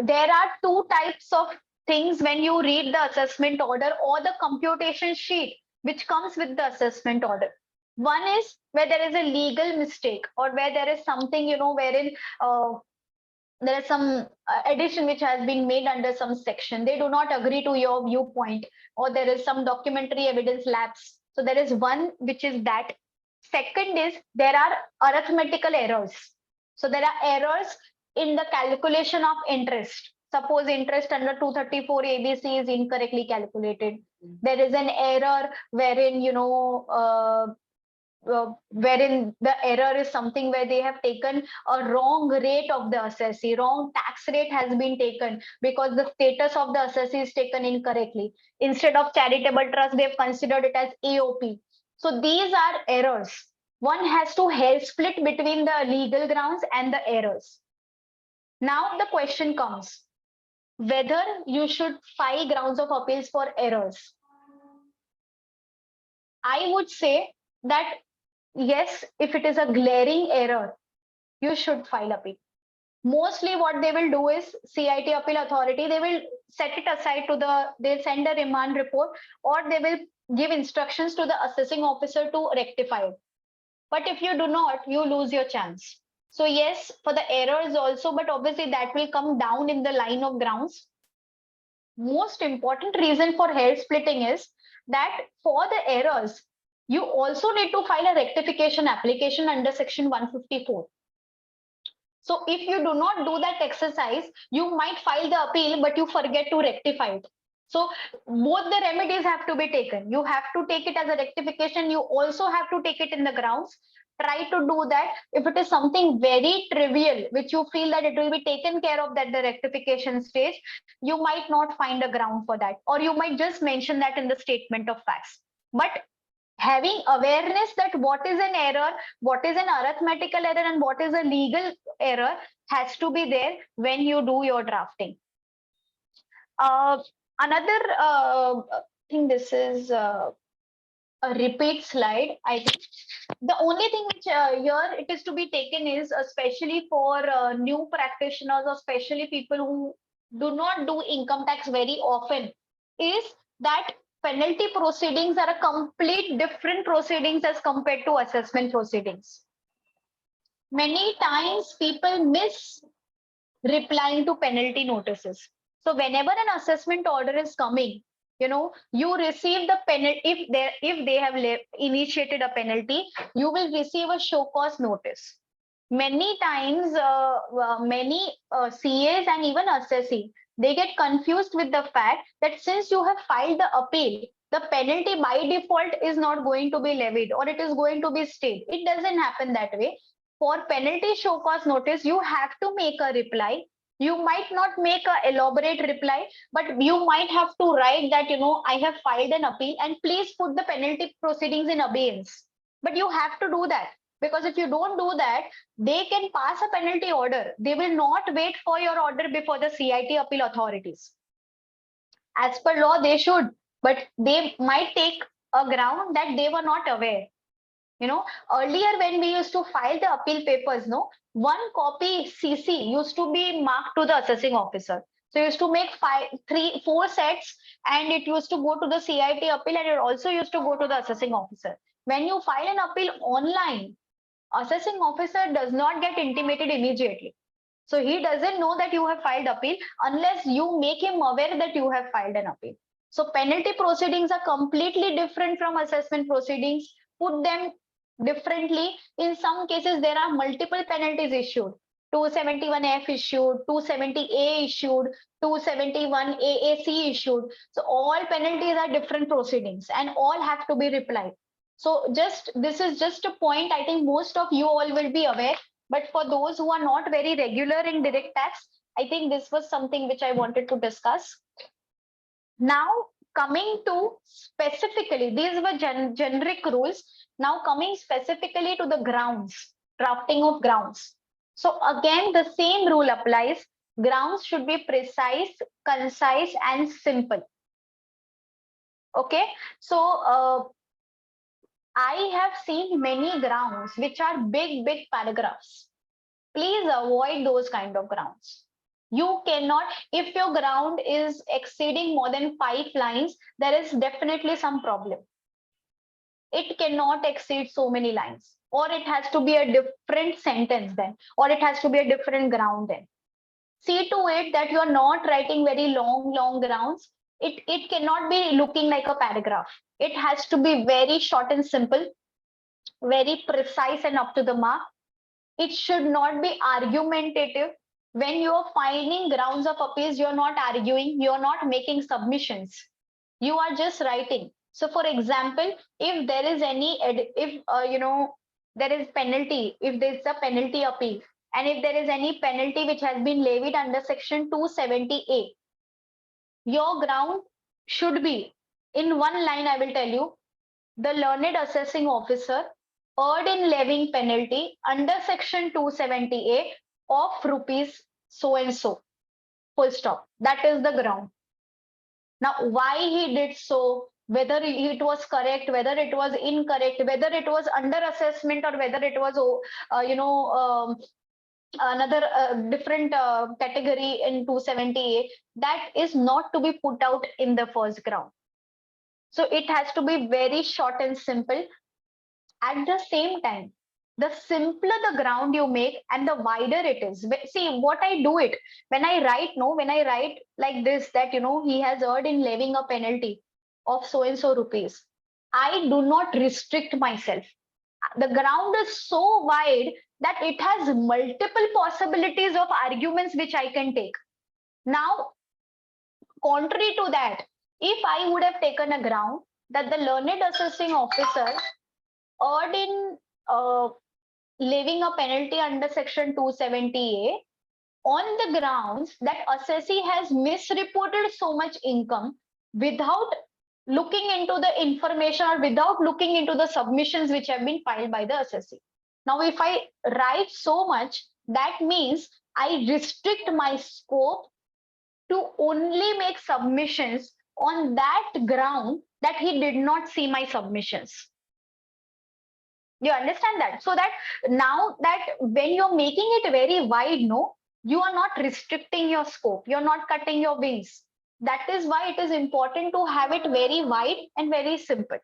there are two types of things when you read the assessment order or the computation sheet which comes with the assessment order. One is where there is a legal mistake, or where there is something, wherein there is some addition which has been made under some section. They do not agree to your viewpoint, or there is some documentary evidence lapse. So there is one which is that. Second is there are arithmetical errors. So there are errors in the calculation of interest. Suppose interest under 234 ABC is incorrectly calculated. There is an error wherein, wherein the error is something where they have taken a wrong rate of the assessee, wrong tax rate has been taken because the status of the assessee is taken incorrectly. Instead of charitable trust, they've considered it as AOP. So these are errors. one has to hair split between the legal grounds and the errors. Now the question comes, whether you should file grounds of appeals for errors. I would say that yes, if it is a glaring error, you should file appeal. Mostly what they will do is CIT Appeal Authority, they will set it aside to they'll send a remand report, or they will give instructions to the assessing officer to rectify it. But if you do not, you lose your chance. So yes, for the errors also, but obviously that will come down in the line of grounds. Most important reason for hair splitting is that for the errors, you also need to file a rectification application under section 154. So if you do not do that exercise, you might file the appeal, but you forget to rectify it. So both the remedies have to be taken. You have to take it as a rectification. You also have to take it in the grounds. Try to do that. If it is something very trivial, which you feel that it will be taken care of at the rectification stage, you might not find a ground for that. Or you might just mention that in the statement of facts. But having awareness that what is an error, what is an arithmetical error, and what is a legal error has to be there when you do your drafting. Another thing, this is a repeat slide. I think the only thing which here it is to be taken is especially for new practitioners, or especially people who do not do income tax very often, is that penalty proceedings are a complete different proceedings as compared to assessment proceedings. Many times people miss replying to penalty notices. So whenever an assessment order is coming, you receive the penalty. If they have initiated a penalty, you will receive a show cause notice. Many times, many CAs and even assessee, they get confused with the fact that since you have filed the appeal, the penalty by default is not going to be levied, or it is going to be stayed. It doesn't happen that way. For penalty show cause notice, you have to make a reply. You might not make an elaborate reply, but you might have to write that, I have filed an appeal and please put the penalty proceedings in abeyance. But you have to do that, because if you don't do that, they can pass a penalty order. They will not wait for your order before the CIT Appeal Authorities. As per law, they should, but they might take a ground that they were not aware. Earlier when we used to file the appeal papers, one copy CC used to be marked to the assessing officer. So you used to make 4 sets, and it used to go to the CIT appeal, and it also used to go to the assessing officer. When you file an appeal online, assessing officer does not get intimated immediately. So he doesn't know that you have filed appeal unless you make him aware that you have filed an appeal. So penalty proceedings are completely different from assessment proceedings. Put them differently. In some cases, there are multiple penalties issued. 271F issued, 270A issued, 271 AAC issued. So all penalties are different proceedings and all have to be replied. So this is just a point I think most of you all will be aware. But for those who are not very regular in direct tax, I think this was something which I wanted to discuss. Now, coming to specifically, these were generic rules. Now coming specifically to the grounds, drafting of grounds. So again, the same rule applies. Grounds should be precise, concise, and simple. Okay, so I have seen many grounds which are big paragraphs. Please avoid those kind of grounds. You cannot, if your ground is exceeding more than 5 lines, there is definitely some problem. It cannot exceed so many lines, or it has to be a different sentence then, or it has to be a different ground then. See to it that you're not writing very long grounds. It cannot be looking like a paragraph. It has to be very short and simple, very precise and up to the mark. It should not be argumentative. When you're finding grounds of appeals, you're not arguing, you're not making submissions. You are just writing. So for example, if there is any, there is penalty, if there's a penalty appeal, and if there is any penalty which has been levied under section 270A, your ground should be, in one line I will tell you, the learned assessing officer earned in levying penalty under section 270A of rupees so and so, full stop. That is the ground. Now, why he did so, whether it was correct, whether it was incorrect, whether it was under assessment, or whether it was, another different category in 270A, that is not to be put out in the first ground. So it has to be very short and simple. At the same time, the simpler the ground you make and the wider it is. See, what I do it, when I write like this, that, he has earned in levying a penalty of so and so rupees, I do not restrict myself. The ground is so wide that it has multiple possibilities of arguments which I can take. Now, contrary to that, if I would have taken a ground that the learned assessing officer earned in levying a penalty under section 270A on the grounds that assessee has misreported so much income without looking into the information or without looking into the submissions which have been filed by the assessee. Now, if I write so much, that means I restrict my scope to only make submissions on that ground that he did not see my submissions. You understand that? So that now that when you're making it very wide, no, you are not restricting your scope. You're not cutting your wings. That is why it is important to have it very wide and very simple,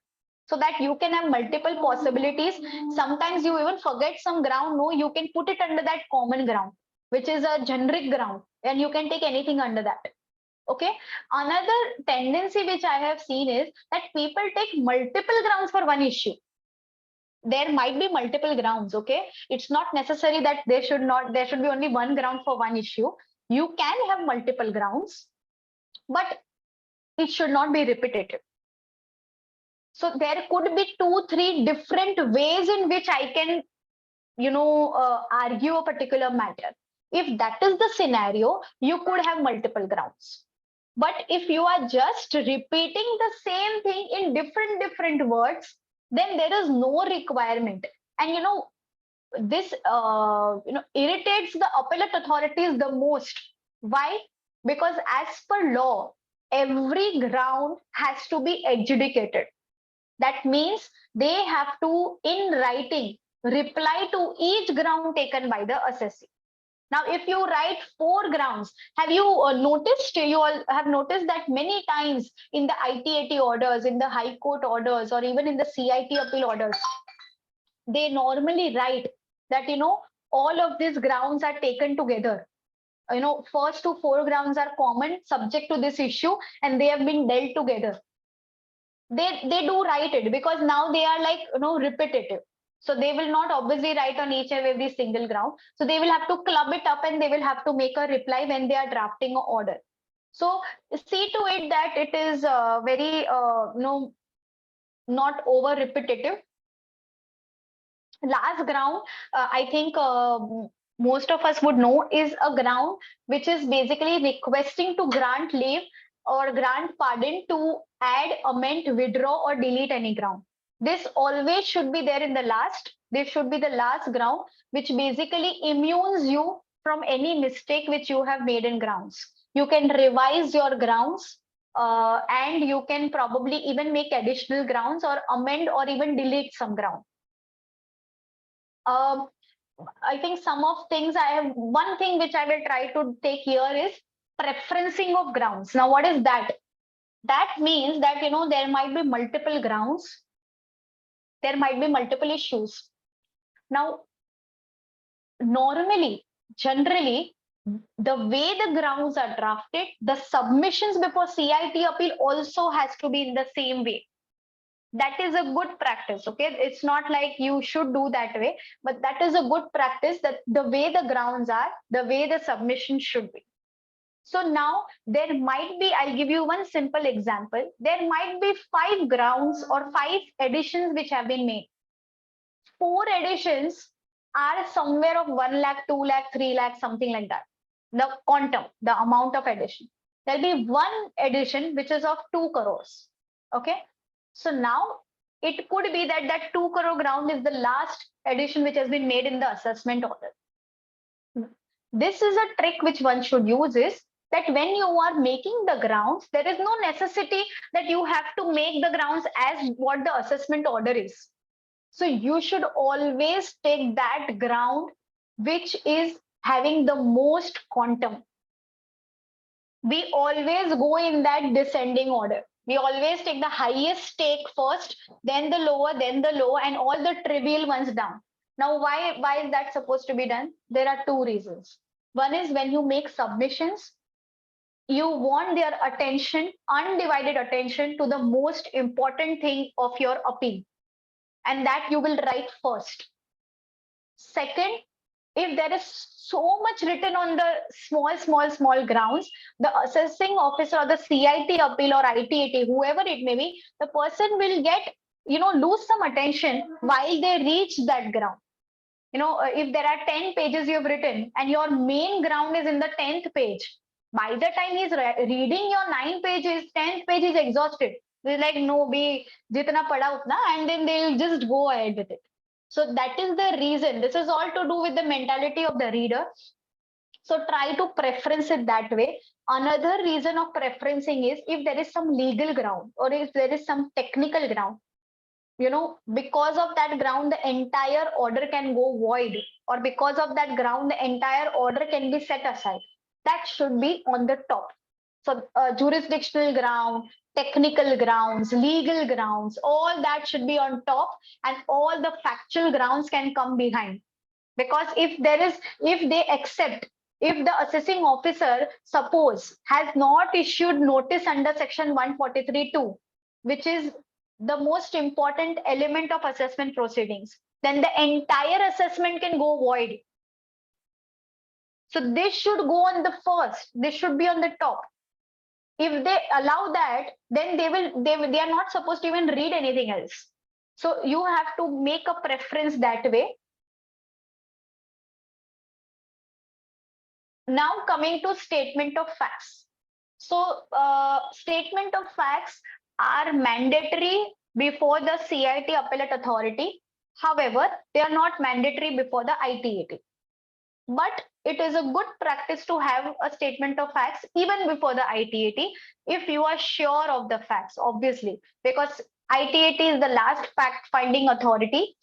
so that you can have multiple possibilities. Sometimes you even forget some ground. No, you can put it under that common ground, which is a generic ground, and you can take anything under that. Okay. Another tendency which I have seen is that people take multiple grounds for one issue. There might be multiple grounds. Okay, it's not necessary that there should be only one ground for one issue. You can have multiple grounds, but it should not be repetitive. So there could be 2-3 different ways in which I can, argue a particular matter. If that is the scenario, you could have multiple grounds. But if you are just repeating the same thing in different words, then there is no requirement. And this irritates the appellate authorities the most. Why? Because as per law, every ground has to be adjudicated. That means they have to, in writing, reply to each ground taken by the assessee. Now, if you write 4 grounds, have you noticed? You all have noticed that many times in the ITAT orders, in the High Court orders, or even in the CIT appeal orders, they normally write that, all of these grounds are taken together. First to 4 grounds are common, subject to this issue, and they have been dealt together. They do write it because now they are like, repetitive. So they will not obviously write on each and every single ground. So they will have to club it up and they will have to make a reply when they are drafting an order. So see to it that it is very, not over repetitive. Last ground, I think most of us would know, is a ground which is basically requesting to grant leave or grant pardon to add, amend, withdraw, or delete any ground. This always should be there in the last. This should be the last ground, which basically immunes you from any mistake which you have made in grounds. You can revise your grounds and you can probably even make additional grounds or amend or even delete some ground. I think some of things one thing which I will try to take here is preferencing of grounds. Now, what is that? That means that, there might be multiple grounds. There might be multiple issues. Now, generally, the way the grounds are drafted, the submissions before CIT appeal also has to be in the same way. That is a good practice. Okay, it's not like you should do that way, but that is a good practice, that the way the grounds are, the way the submission should be. So now there might be, I'll give you one simple example. There might be 5 grounds or 5 additions which have been made. 4 additions are somewhere of 1 lakh, 2 lakh, 3 lakh, something like that. The quantum, the amount of addition. There'll be one addition which is of 2 crores. Okay. So now It could be that that 2 crore ground is the last addition which has been made in the assessment order. This is a trick which one should use, is that when you are making the grounds, there is no necessity that you have to make the grounds as what the assessment order is. So you should always take that ground which is having the most quantum. We always go in that descending order. We always take the highest stake first, then the lower, and all the trivial ones down. Now, why is that supposed to be done? There are two reasons. One is when you make submissions, you want their attention, undivided attention to the most important thing of your appeal, and that you will write first. Second, if there is so much written on the small grounds, the assessing officer or the CIT appeal or ITAT, whoever it may be, the person will get, lose some attention while they reach that ground. If there are 10 pages you've written and your main ground is in the 10th page, by the time he's reading your 9 pages, 10th page is exhausted. They're like, no, be jitna pada utna, and then they'll just go ahead with it. So that is the reason. This is all to do with the mentality of the reader. So try to preference it that way. Another reason of preferencing is if there is some legal ground or if there is some technical ground, because of that ground, the entire order can go void, or because of that ground, the entire order can be set aside. That should be on the top. So jurisdictional ground, technical grounds, legal grounds, all that should be on top, and all the factual grounds can come behind. Because if they accept, if the assessing officer, suppose, has not issued notice under section 143(2), which is the most important element of assessment proceedings, then the entire assessment can go void. So this should go on the first. This should be on the top. If they allow that, then they are not supposed to even read anything else. So you have to make a preference that way. Now coming to statement of facts. So statement of facts are mandatory before the CIT Appellate Authority. However, they are not mandatory before the ITAT. But it is a good practice to have a statement of facts even before the ITAT if you are sure of the facts, obviously, because ITAT is the last fact-finding authority.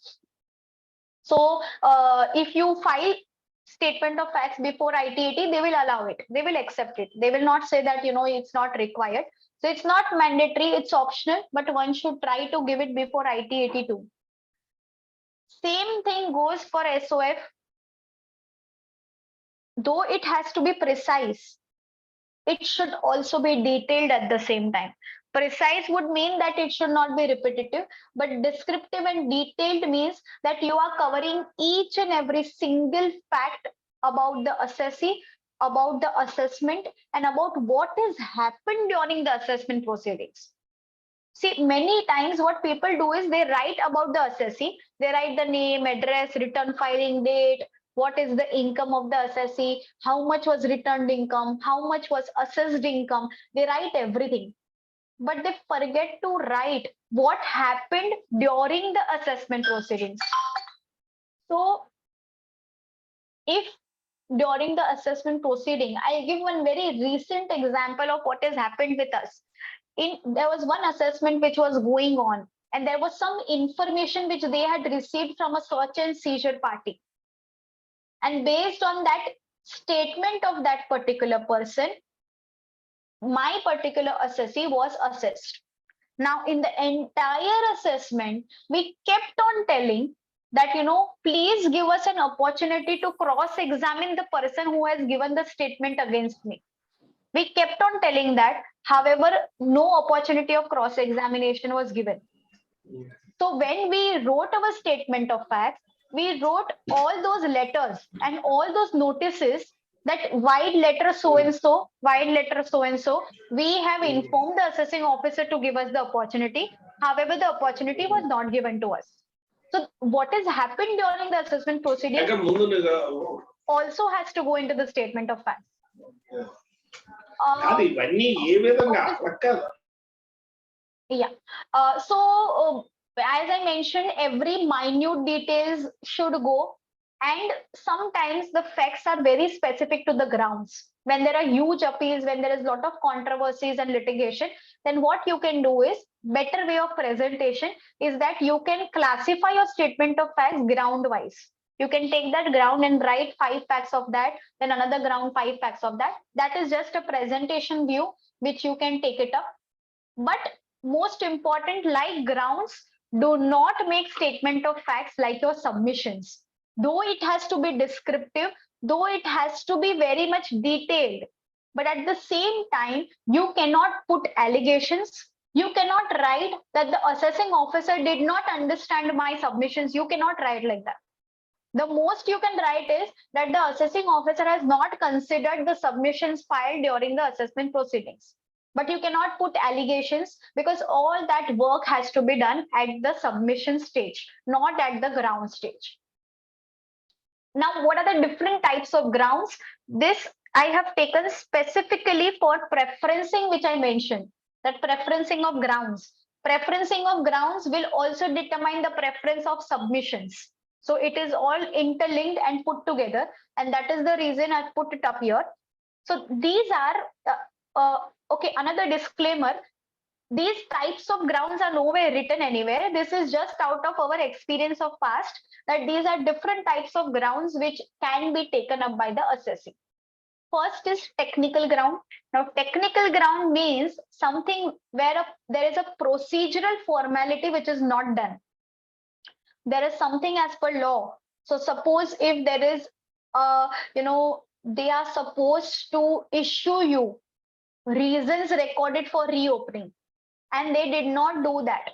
So if you file statement of facts before ITAT, they will allow it. They will accept it. They will not say that, it's not required. So it's not mandatory, it's optional, but one should try to give it before ITAT too. Same thing goes for SOF. Though it has to be precise, it should also be detailed at the same time. Precise would mean that it should not be repetitive, but descriptive and detailed means that you are covering each and every single fact about the assessee, about the assessment, and about what has happened during the assessment proceedings. See, many times what people do is they write about the assessee, they write the name, address, return filing date, what is the income of the assessee, how much was returned income, how much was assessed income. They write everything, but they forget to write what happened during the assessment proceedings. So if during the assessment proceeding, I'll give one very recent example of what has happened with us. There was one assessment which was going on, and there was some information which they had received from a search and seizure party. And based on that statement of that particular person, my particular assessee was assessed. Now, in the entire assessment, we kept on telling that, please give us an opportunity to cross-examine the person who has given the statement against me. We kept on telling that. However, no opportunity of cross-examination was given. So when we wrote our statement of facts, we wrote all those letters and all those notices that wide letter so-and-so, wide letter so-and-so, we have informed the assessing officer to give us the opportunity. However, the opportunity was not given to us. So what has happened during the assessment proceeding also has to go into the statement of facts. Yeah. As I mentioned, every minute details should go, and sometimes the facts are very specific to the grounds. When there are huge appeals, when there is a lot of controversies and litigation, then what you can do is, better way of presentation is that you can classify your statement of facts ground wise. You can take that ground and write 5 facts of that, then another ground 5 facts of that. That is just a presentation view which you can take it up. But most important, like grounds, do not make statement of facts like your submissions. Though it has to be descriptive, though it has to be very much detailed, but at the same time, you cannot put allegations. You cannot write that the assessing officer did not understand my submissions. You cannot write like that. The most you can write is that the assessing officer has not considered the submissions filed during the assessment proceedings. But you cannot put allegations, because all that work has to be done at the submission stage, not at the ground stage. Now, what are the different types of grounds? This I have taken specifically for preferencing, which I mentioned, that preferencing of grounds. Preferencing of grounds will also determine the preference of submissions. So it is all interlinked and put together, and that is the reason I put it up here. So these are, okay, another disclaimer, these types of grounds are nowhere written anywhere. This is just out of our experience of past, that these are different types of grounds which can be taken up by the assessee. First is technical ground. Now, technical ground means something where there is a procedural formality which is not done. There is something as per law. So suppose if there is, they are supposed to issue you reasons recorded for reopening, and they did not do that,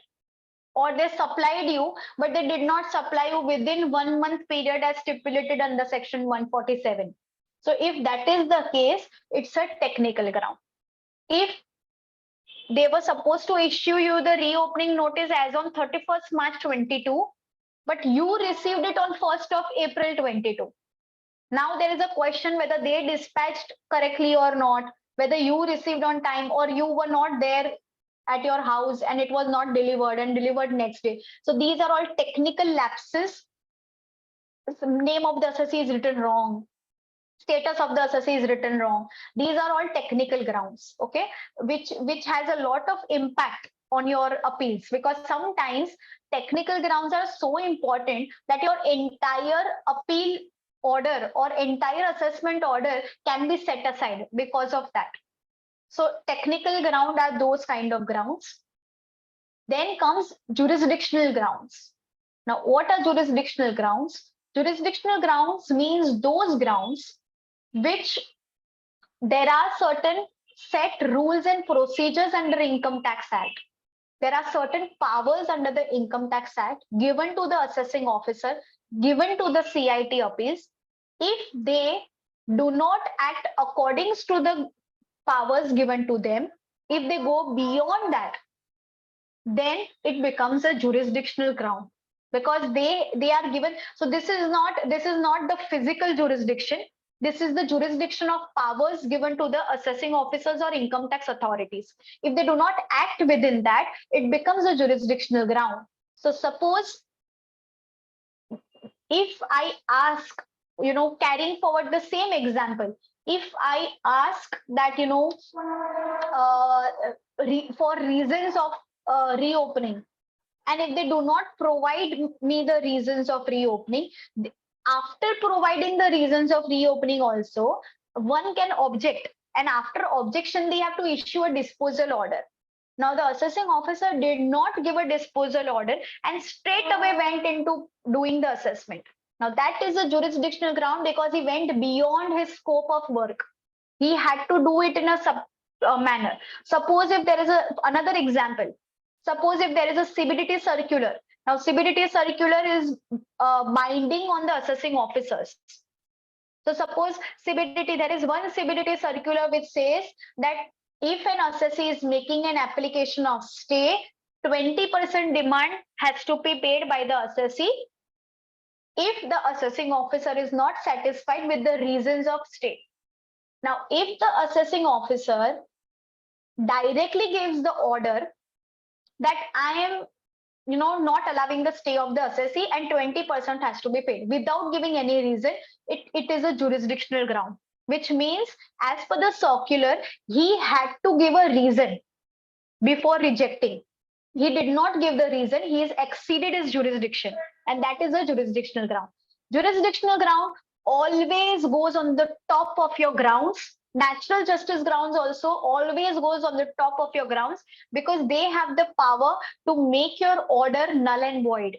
or they supplied you, but they did not supply you within 1 month period as stipulated under section 147. So if that is the case, it's a technical ground. If they were supposed to issue you the reopening notice as on 31st March 22, but you received it on 1st of April 22. Now there is a question whether they dispatched correctly or not, whether you received on time or you were not there at your house and it was not delivered and delivered next day. So these are all technical lapses. Name of the assessee is written wrong. Status of the assessee is written wrong. These are all technical grounds, okay, which has a lot of impact on your appeals, because sometimes technical grounds are so important that your entire appeal order or entire assessment order can be set aside because of that. So technical ground are those kind of grounds. Then comes jurisdictional grounds. Now, what are jurisdictional grounds? Jurisdictional grounds means those grounds which there are certain set rules and procedures under Income Tax Act. There are certain powers under the Income Tax Act given to the assessing officer, given to the CIT appeals. If they do not act according to the powers given to them, if they go beyond that, then it becomes a jurisdictional ground, because they are given. So this is not the physical jurisdiction. This is the jurisdiction of powers given to the assessing officers or income tax authorities. If they do not act within that, it becomes a jurisdictional ground. So suppose if I ask, carrying forward the same example, if I ask that, for reasons of reopening, and if they do not provide me the reasons of reopening, after providing the reasons of reopening also, one can object, and after objection, they have to issue a disposal order. Now, the assessing officer did not give a disposal order and straight away went into doing the assessment. Now, that is a jurisdictional ground because he went beyond his scope of work. He had to do it in a manner. Suppose if there is another example. Suppose if there is a CBDT circular. Now, CBDT circular is binding on the assessing officers. So suppose CBDT, there is one CBDT circular which says that if an assessee is making an application of stay, 20% demand has to be paid by the assessee if the assessing officer is not satisfied with the reasons of stay. Now, if the assessing officer directly gives the order that I am not allowing the stay of the assessee, and 20% has to be paid without giving any reason, it is a jurisdictional ground, which means as per the circular, he had to give a reason before rejecting. He did not give the reason, he has exceeded his jurisdiction, and that is a jurisdictional ground. Jurisdictional ground always goes on the top of your grounds. Natural justice grounds also always goes on the top of your grounds, because they have the power to make your order null and void.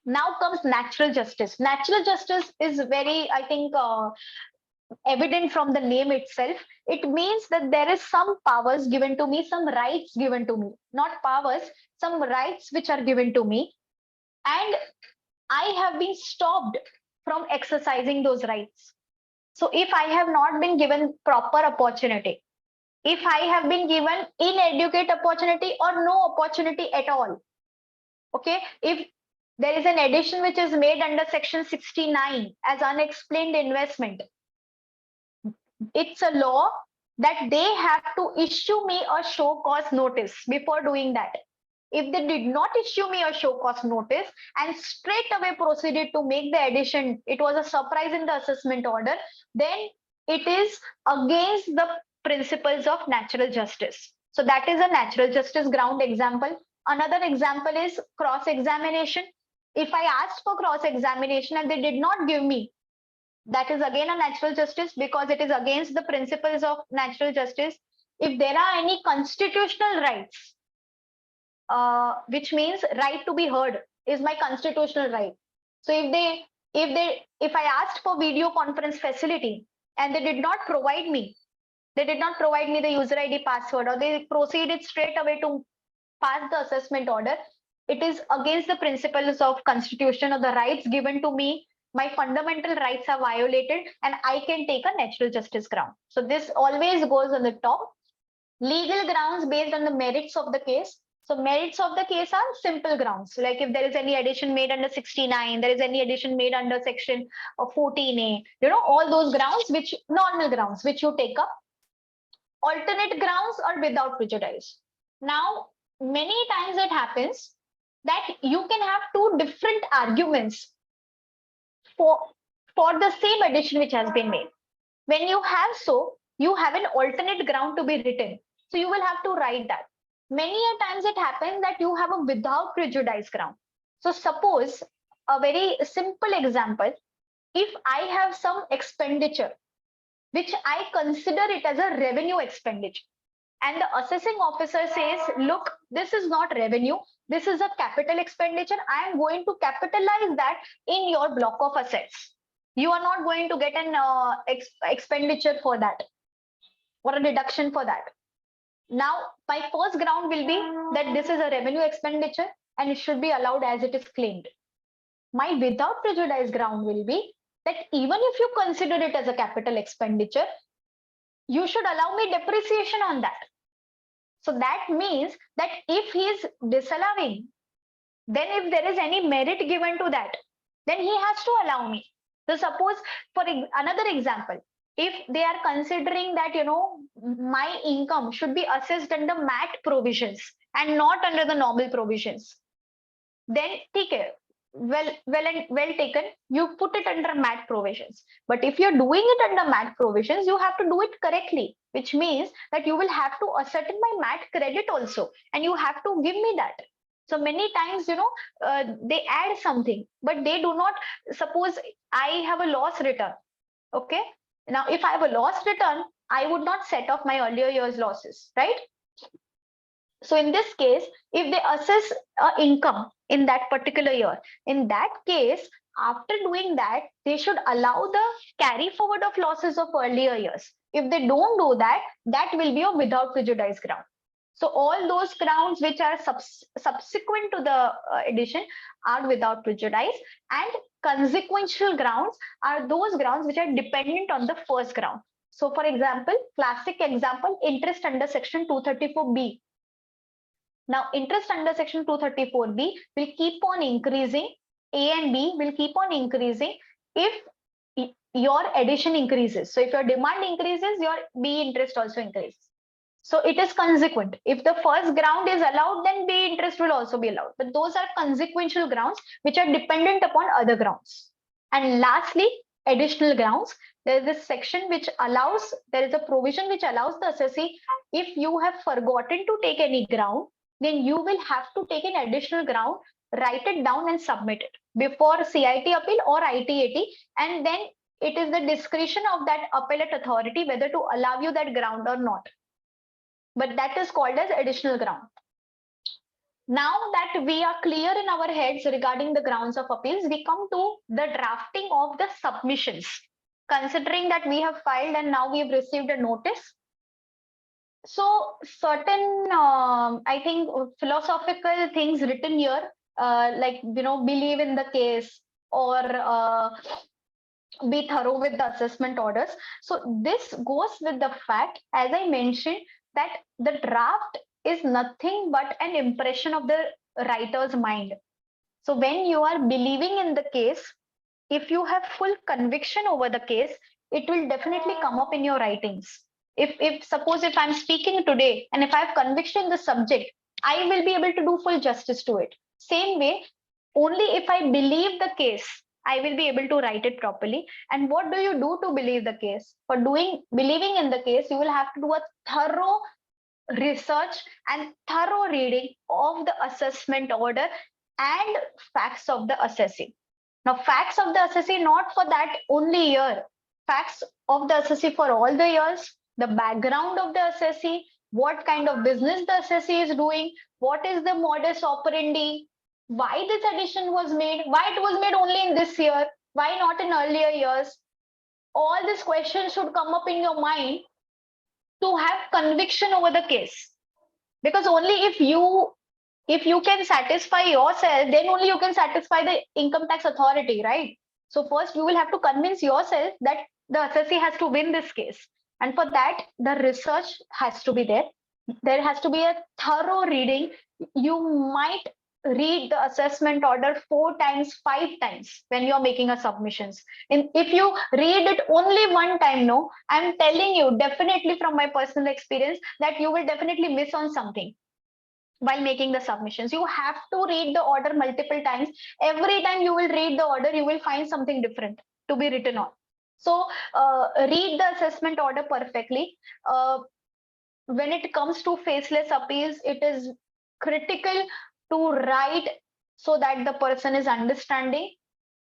Now comes natural justice. Natural justice is very, I think, evident from the name itself. It means that there is some powers given to me, some rights given to me, not powers, some rights which are given to me, and I have been stopped from exercising those rights. So if I have not been given proper opportunity, if I have been given inadequate opportunity or no opportunity at all, okay, if there is an addition which is made under section 69 as unexplained investment, it's a law that they have to issue me a show cause notice before doing that. If they did not issue me a show cause notice and straight away proceeded to make the addition, it was a surprise in the assessment order, then it is against the principles of natural justice. So that is a natural justice ground example. Another example is cross-examination. If I asked for cross-examination and they did not give me, that is again a natural justice, because it is against the principles of natural justice. If there are any constitutional rights, which means right to be heard is my constitutional right. So if I asked for video conference facility and they did not provide me the user ID password, or they proceeded straight away to pass the assessment order, it is against the principles of constitution or the rights given to me. My fundamental rights are violated and I can take a natural justice ground. So this always goes on the top. Legal grounds based on the merits of the case. So merits of the case are simple grounds. Like if there is any addition made under 69, there is any addition made under section 14A, all those grounds, which normal grounds, which you take up. Alternate grounds are without prejudice. Now, many times it happens that you can have two different arguments for the same addition which has been made. When you have you have an alternate ground to be written. So you will have to write that. Many a times it happens that you have a without prejudice ground. So suppose a very simple example, if I have some expenditure, which I consider it as a revenue expenditure, and the assessing officer says, look, this is not revenue, this is a capital expenditure, I am going to capitalize that in your block of assets. You are not going to get an expenditure for that or a deduction for that. Now, my first ground will be that this is a revenue expenditure and it should be allowed as it is claimed. My without prejudice ground will be that even if you consider it as a capital expenditure, you should allow me depreciation on that. So that means that if he is disallowing, then if there is any merit given to that, then he has to allow me. So suppose for another example, if they are considering that, my income should be assessed under MAT provisions and not under the normal provisions, then take care. Well taken, you put it under MAT provisions. But if you're doing it under MAT provisions, you have to do it correctly, which means that you will have to ascertain my MAT credit also, and you have to give me that. So many times, they add something, but they do not. Suppose I have a loss return. Okay. Now, if I have a loss return, I would not set off my earlier year's losses, right? So in this case, if they assess income in that particular year, in that case, after doing that, they should allow the carry forward of losses of earlier years. If they don't do that, that will be a without prejudice ground. So all those grounds which are subsequent to the addition are without prejudice, and consequential grounds are those grounds which are dependent on the first ground. So for example, classic example, interest under section 234B. Now, interest under section 234B will keep on increasing. A and B will keep on increasing if your addition increases. So if your demand increases, your B interest also increases. So it is consequent. If the first ground is allowed, then B interest will also be allowed. But those are consequential grounds which are dependent upon other grounds. And lastly, additional grounds. There is this section which allows, there is a provision which allows the assessee, if you have forgotten to take any ground, then you will have to take an additional ground, write it down and submit it before CIT appeal or ITAT, and then it is the discretion of that appellate authority whether to allow you that ground or not. But that is called as additional ground. Now that we are clear in our heads regarding the grounds of appeals, we come to the drafting of the submissions. Considering that we have filed and now we have received a notice. So certain, I think, philosophical things written here, like, believe in the case or be thorough with the assessment orders. So this goes with the fact, as I mentioned, that the draft is nothing but an impression of the writer's mind. So when you are believing in the case, if you have full conviction over the case, it will definitely come up in your writings. Suppose if I'm speaking today and if I have conviction in the subject, I will be able to do full justice to it. Same way, only if I believe the case, I will be able to write it properly. And what do you do to believe the case? For believing in the case, you will have to do a thorough research and thorough reading of the assessment order and facts of the assessee. Now, facts of the assessee, not for that only year, facts of the assessee for all the years, the background of the assessee, what kind of business the assessee is doing, what is the modus operandi, why this addition was made, why it was made only in this year, why not in earlier years. All these questions should come up in your mind to have conviction over the case. Because only if you can satisfy yourself, then only you can satisfy the income tax authority, right? So first you will have to convince yourself that the assessee has to win this case. And for that, the research has to be there. There has to be a thorough reading. You might read the assessment order 4 times, 5 times when you're making a submissions. And if you read it only one time, no, I'm telling you definitely from my personal experience that you will definitely miss on something while making the submissions. You have to read the order multiple times. Every time you will read the order, you will find something different to be written on. So read the assessment order perfectly. When it comes to faceless appeals, it is critical to write so that the person is understanding.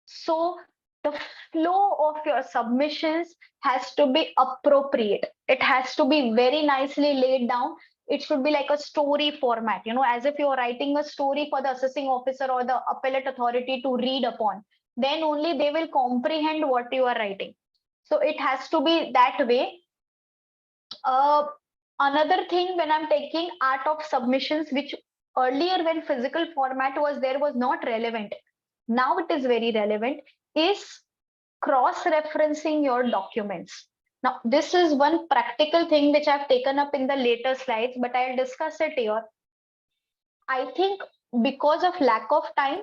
So the flow of your submissions has to be appropriate. It has to be very nicely laid down. It should be like a story format, as if you're writing a story for the assessing officer or the appellate authority to read upon. Then only they will comprehend what you are writing. So it has to be that way. Another thing, when I'm taking art of submissions, which earlier when physical format was there was not relevant, now it is very relevant, is cross-referencing your documents. Now, this is one practical thing which I've taken up in the later slides, but I'll discuss it here. I think because of lack of time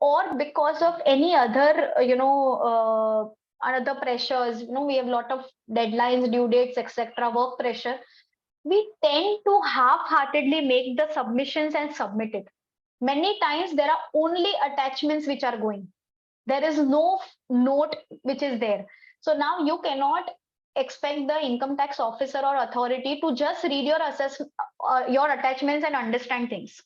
or because of any other, other pressures, we have a lot of deadlines, due dates, etc., work pressure, we tend to half-heartedly make the submissions and submit it. Many times there are only attachments which are going. There is no note which is there. So now you cannot expect the income tax officer or authority to just read your your attachments and understand things.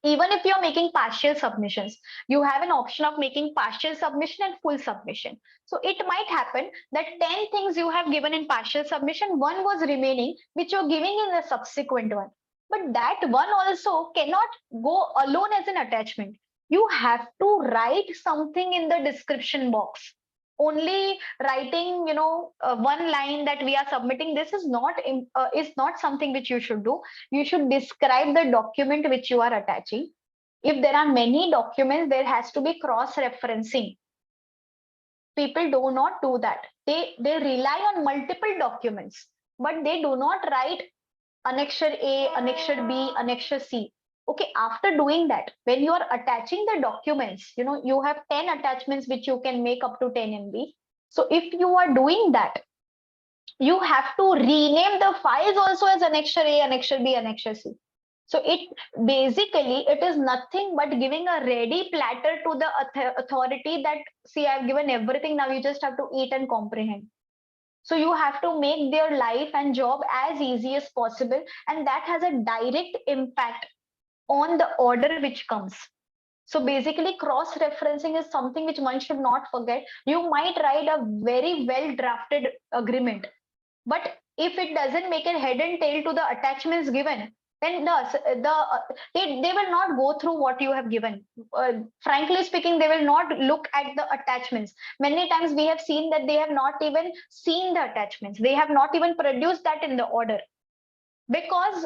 Even if you're making partial submissions, you have an option of making partial submission and full submission. So it might happen that 10 things you have given in partial submission, one was remaining, which you're giving in the subsequent one. But that one also cannot go alone as an attachment. You have to write something in the description box. Only writing, one line that we are submitting, this is not something which you should do. You should describe the document which you are attaching. If there are many documents, there has to be cross-referencing. People do not do that. They rely on multiple documents, but they do not write annexure A, annexure B, annexure C. Okay, after doing that, when you are attaching the documents, you have 10 attachments which you can make up to 10 MB. So if you are doing that, you have to rename the files also as Annexure A, Annexure B, Annexure C. So it basically, it is nothing but giving a ready platter to the authority that, see, I've given everything, now you just have to eat and comprehend. So you have to make their life and job as easy as possible. And that has a direct impact on the order which comes. So basically, cross-referencing is something which one should not forget. You might write a very well-drafted agreement, but if it doesn't make a head and tail to the attachments given, then they will not go through what you have given. Frankly speaking, they will not look at the attachments. Many times we have seen that they have not even seen the attachments. They have not even produced that in the order, because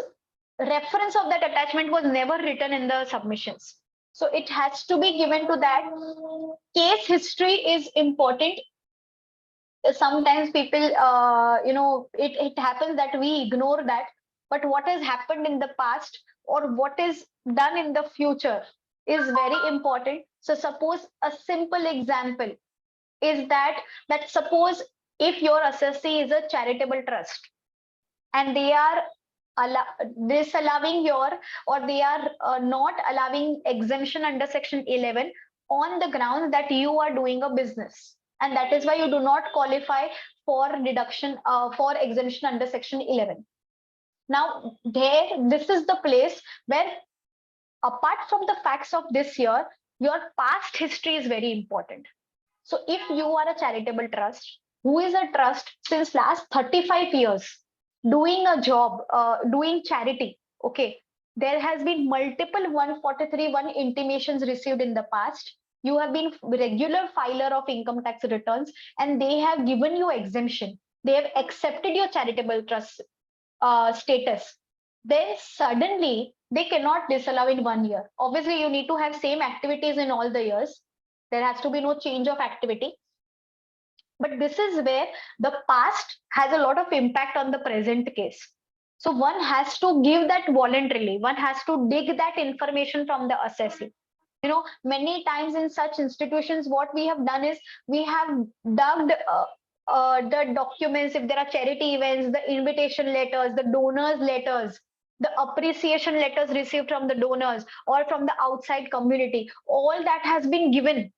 reference of that attachment was never written in the submissions. So it has to be given to that. Case history is important. Sometimes people, it happens that we ignore that, but what has happened in the past or what is done in the future is very important. So suppose a simple example is that suppose if your assessee is a charitable trust and they are disallowing your, or they are not allowing exemption under section 11 on the grounds that you are doing a business, and that is why you do not qualify for deduction for exemption under section 11. Now this is the place where, apart from the facts of this year, your past history is very important. So if you are a charitable trust who is a trust since last 35 years doing a job, doing charity, okay, there has been multiple 143(1) intimations received in the past. You have been regular filer of income tax returns and they have given you exemption. They have accepted your charitable trust status. Then suddenly they cannot disallow in 1 year. Obviously, you need to have same activities in all the years. There has to be no change of activity. But this is where the past has a lot of impact on the present case. So one has to give that voluntarily. One has to dig that information from the assessee. Many times in such institutions, what we have done is we have dug the documents. If there are charity events, the invitation letters, the donors letters, the appreciation letters received from the donors or from the outside community, all that has been given.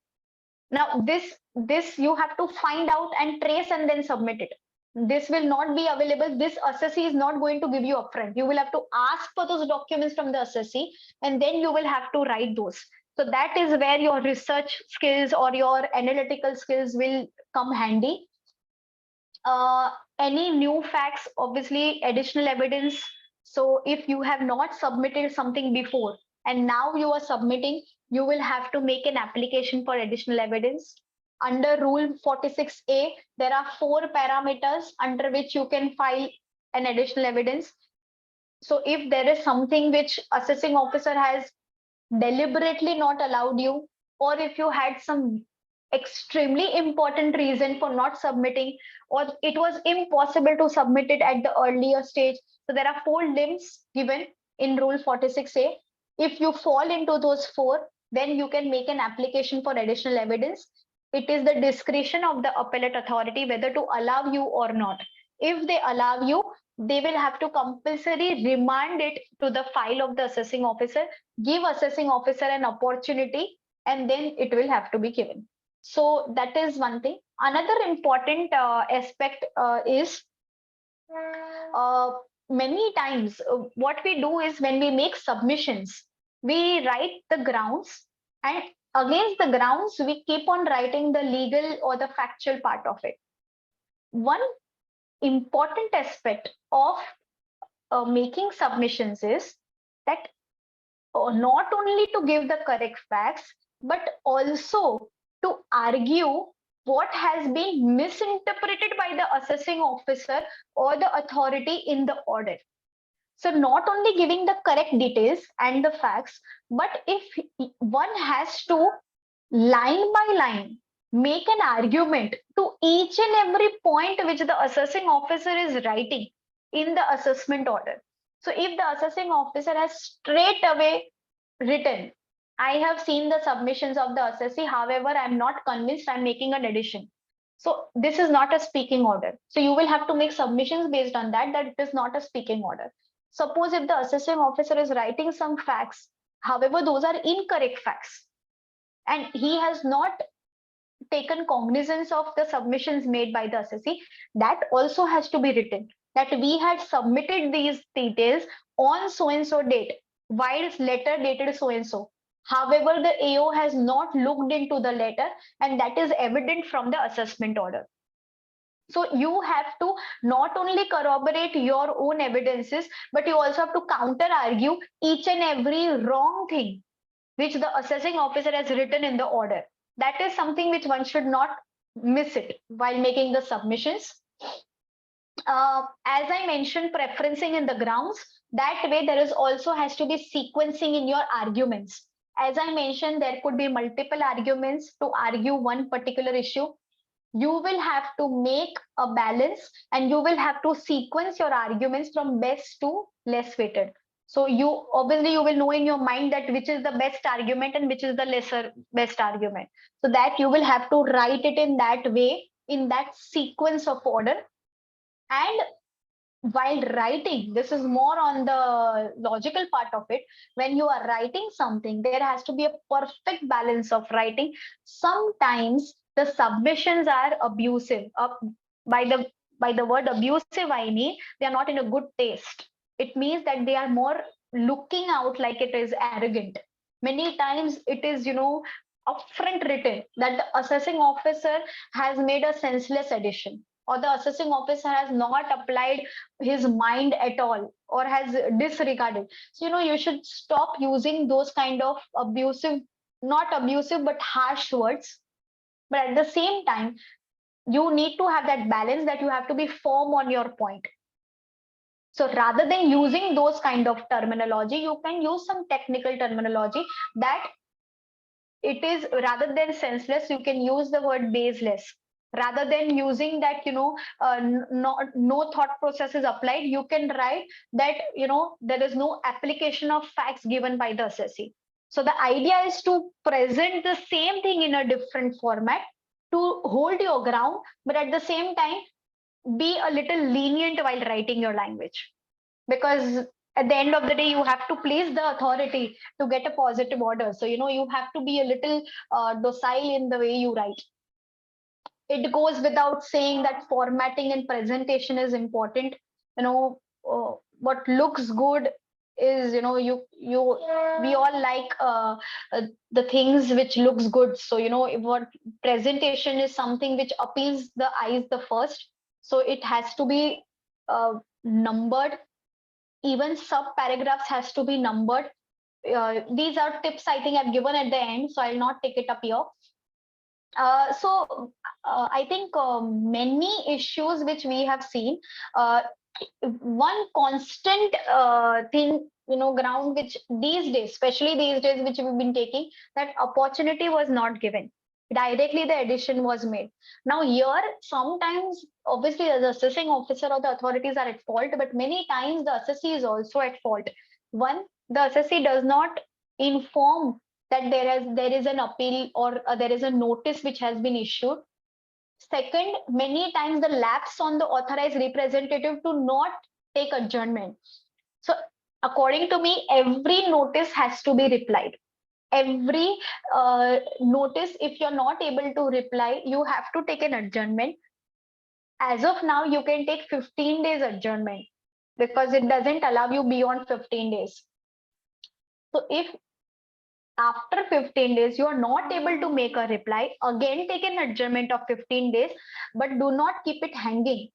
Now this you have to find out and trace and then submit it. This will not be available. This assessee is not going to give you upfront. You will have to ask for those documents from the assessee and then you will have to write those. So that is where your research skills or your analytical skills will come handy. Any new facts, obviously additional evidence. So if you have not submitted something before and now you are submitting, you will have to make an application for additional evidence. Under Rule 46A, there are 4 parameters under which you can file an additional evidence. So if there is something which assessing officer has deliberately not allowed you, or if you had some extremely important reason for not submitting, or it was impossible to submit it at the earlier stage. So there are 4 limbs given in Rule 46A. If you fall into those 4, then you can make an application for additional evidence. It is the discretion of the appellate authority whether to allow you or not. If they allow you, they will have to compulsory remand it to the file of the assessing officer, give assessing officer an opportunity, and then it will have to be given. So that is one thing. Another important aspect is many times what we do is when we make submissions, we write the grounds, and against the grounds, we keep on writing the legal or the factual part of it. One important aspect of making submissions is that not only to give the correct facts, but also to argue what has been misinterpreted by the assessing officer or the authority in the audit. So not only giving the correct details and the facts, but if one has to line by line make an argument to each and every point which the assessing officer is writing in the assessment order. So if the assessing officer has straight away written, I have seen the submissions of the assessee, however, I'm not convinced, I'm making an addition. So this is not a speaking order. So you will have to make submissions based on that it is not a speaking order. Suppose if the assessing officer is writing some facts, however, those are incorrect facts, and he has not taken cognizance of the submissions made by the assessee, that also has to be written, that we had submitted these details on so and so date, while letter dated so and so. However, the AO has not looked into the letter, and that is evident from the assessment order. So you have to not only corroborate your own evidences, but you also have to counter argue each and every wrong thing which the assessing officer has written in the order. That is something which one should not miss it while making the submissions. As I mentioned, preferencing in the grounds, that way there is also has to be sequencing in your arguments. As I mentioned, there could be multiple arguments to argue one particular issue. You will have to make a balance, and you will have to sequence your arguments from best to less weighted. So you obviously you will know in your mind that which is the best argument and which is the lesser best argument. So that you will have to write it in that way, in that sequence of order. And while writing, this is more on the logical part of it. When you are writing something, there has to be a perfect balance of writing. Sometimes the submissions are abusive. By the word abusive, I mean they are not in a good taste. It means that they are more looking out like it is arrogant. Many times it is, upfront written that the assessing officer has made a senseless addition, or the assessing officer has not applied his mind at all, or has disregarded. So you should stop using those kind of abusive, not abusive but harsh words. But at the same time, you need to have that balance, that you have to be firm on your point. So rather than using those kind of terminology, you can use some technical terminology that it is, rather than senseless, you can use the word baseless. Rather than using that, no thought process is applied, you can write that, there is no application of facts given by the assessee. So the idea is to present the same thing in a different format to hold your ground, but at the same time, be a little lenient while writing your language. Because at the end of the day, you have to please the authority to get a positive order. So, you have to be a little docile in the way you write. It goes without saying that formatting and presentation is important. What looks good is, we all like the things which looks good. So, what presentation is something which appeals the eyes the first. So it has to be numbered. Even sub paragraphs has to be numbered. These are tips I think I've given at the end, so I'll not take it up here. I think many issues which we have seen, one constant thing, ground which these days, especially these days, which we've been taking, that opportunity was not given. Directly the addition was made. Now here, sometimes obviously the assessing officer or the authorities are at fault, but many times the assessee is also at fault. One, the assessee does not inform that there is an appeal, or there is a notice which has been issued. Second, many times the lapse on the authorized representative to not take adjournment. So according to me, every notice has to be replied. Every notice, if you're not able to reply, you have to take an adjournment. As of now, you can take 15 days adjournment because it doesn't allow you beyond 15 days. So if after 15 days you are not able to make a reply, again take an adjournment of 15 days, but do not keep it hanging.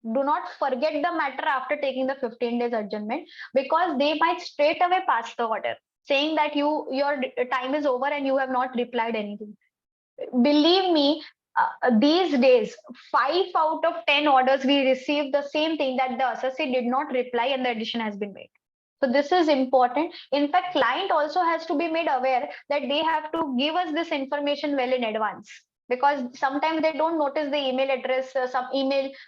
Do not forget the matter after taking the 15 days adjournment, because they might straight away pass the order saying that your time is over and you have not replied anything. Believe me, these days 5 out of 10 orders we receive the same thing, that the assessee did not reply and the addition has been made. So this is important. In fact, client also has to be made aware that they have to give us this information well in advance, because sometimes they don't notice the email address,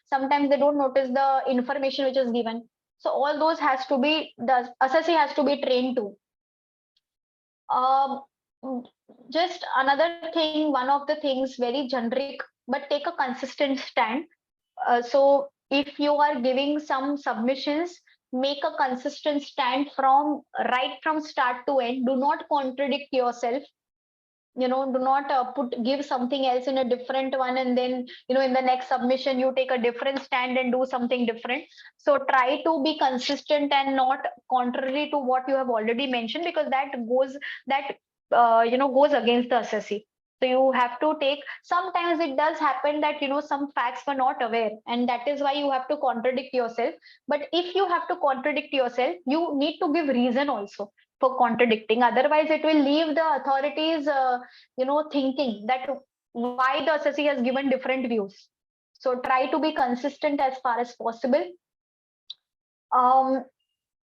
sometimes they don't notice the information which is given. So all those has to be, the assessee has to be trained to. Just another thing, one of the things very generic but take a consistent stand. So if you are giving some submissions, make a consistent stand from right from start to end. Do not contradict yourself. Do not give something else in a different one, and then in the next submission you take a different stand and do something different. So try to be consistent and not contrary to what you have already mentioned, because that goes against the assessee. So you have to take, sometimes it does happen that some facts were not aware, and that is why you have to contradict yourself. But if you have to contradict yourself, you need to give reason also for contradicting. Otherwise it will leave the authorities thinking that why the assessee has given different views. So try to be consistent as far as possible.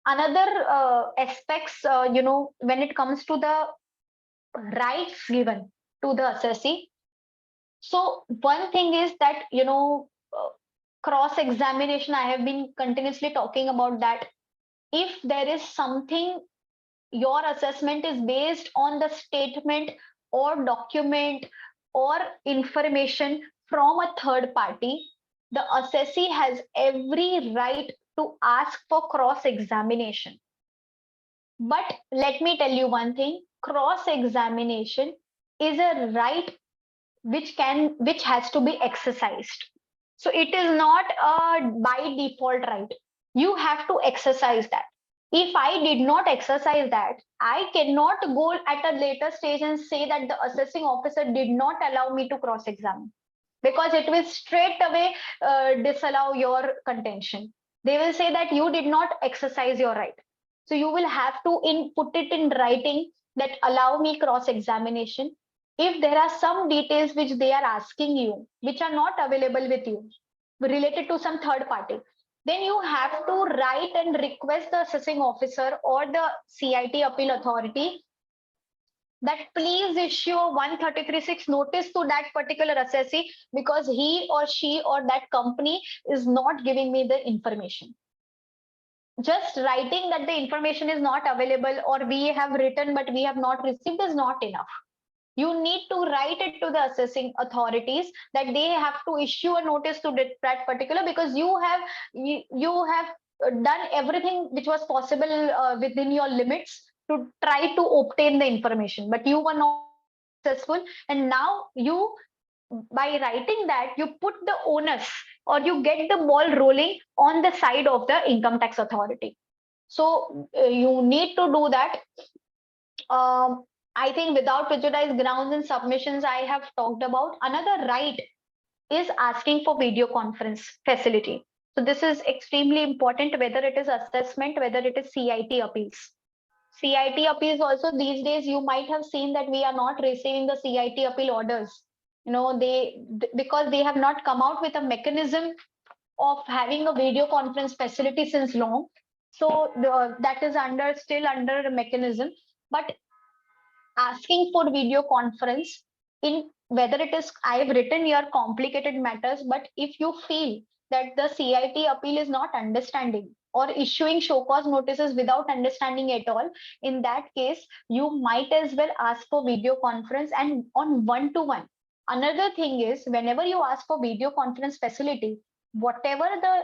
Another aspects, when it comes to the rights given to the assessee. So one thing is that cross examination, I have been continuously talking about that. If there is something, your assessment is based on the statement or document or information from a third party, the assessee has every right to ask for cross examination. But let me tell you one thing, cross examination is a right which has to be exercised. So it is not a by default right. You have to exercise that. If I did not exercise that, I cannot go at a later stage and say that the assessing officer did not allow me to cross examine, because it will straight away disallow your contention. They will say that you did not exercise your right. So you will have to put it in writing that allow me cross examination. If there are some details which they are asking you, which are not available with you, related to some third party, then you have to write and request the assessing officer or the CIT appeal authority that please issue a 133(6) notice to that particular assessee, because he or she or that company is not giving me the information. Just writing that the information is not available, or we have written but we have not received, is not enough. You need to write it to the assessing authorities that they have to issue a notice to that particular, because you have done everything which was possible within your limits to try to obtain the information, but you were not successful. And now you, by writing that, you put the onus, or you get the ball rolling on the side of the income tax authority. So you need to do that. I think without prejudiced grounds and submissions, I have talked about. Another right is asking for video conference facility. So this is extremely important, whether it is assessment, whether it is CIT appeals. CIT appeals also, these days you might have seen that we are not receiving the CIT appeal orders. Because they have not come out with a mechanism of having a video conference facility since long. So that is still under a mechanism. But asking for video conference, in whether it is, I have written here complicated matters, but if you feel that the CIT appeal is not understanding or issuing show cause notices without understanding at all, in that case you might as well ask for video conference and on one-to-one. Another thing is, whenever you ask for video conference facility, whatever the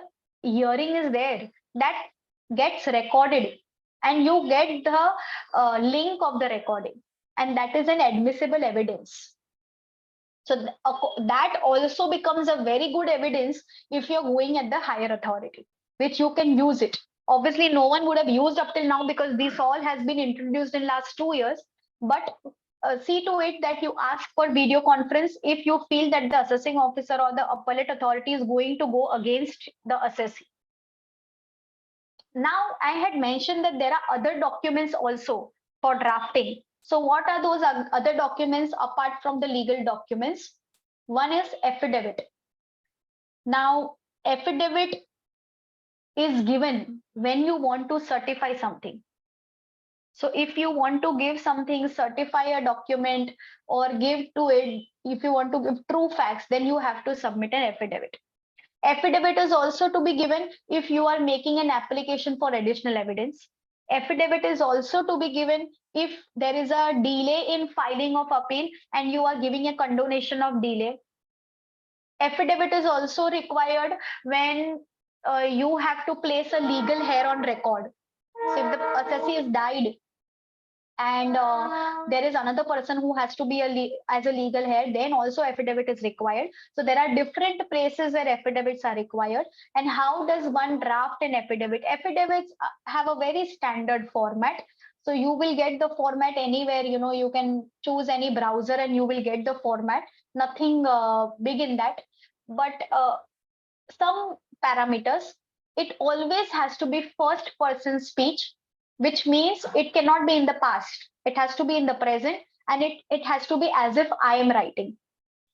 hearing is there, that gets recorded and you get the link of the recording, and that is an admissible evidence. So that also becomes a very good evidence if you're going at the higher authority, which you can use it. Obviously, no one would have used up till now because this all has been introduced in last 2 years. But see to it that you ask for video conference if you feel that the assessing officer or the appellate authority is going to go against the assessee. Now, I had mentioned that there are other documents also for drafting. So what are those other documents apart from the legal documents? One is affidavit. Now, affidavit is given when you want to certify something. So if you want to give something, certify a document, or give to it, if you want to give true facts, then you have to submit an affidavit. Affidavit is also to be given if you are making an application for additional evidence. Affidavit is also to be given if there is a delay in filing of appeal and you are giving a condonation of delay. Affidavit is also required when you have to place a legal heir on record. So if the assessee is died and there is another person who has to be as a legal heir, then also affidavit is required. So there are different places where affidavits are required. And how does one draft an affidavit? Affidavits have a very standard format. So you will get the format anywhere, you can choose any browser and you will get the format. Nothing big in that. But some parameters, it always has to be first person speech, which means it cannot be in the past. It has to be in the present, and it has to be as if I am writing.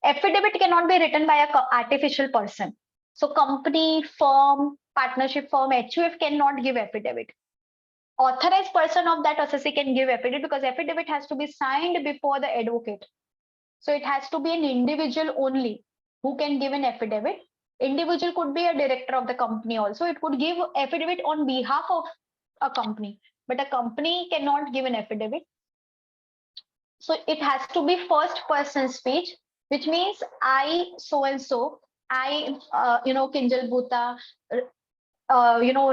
Affidavit cannot be written by an artificial person. So company, firm, partnership firm, HUF cannot give affidavit. Authorized person of that assessee can give affidavit because affidavit has to be signed before the advocate. So it has to be an individual only who can give an affidavit. Individual could be a director of the company also. It could give affidavit on behalf of a company, but a company cannot give an affidavit. So it has to be first person speech, which means I so and so, I Kinjal Bhuta,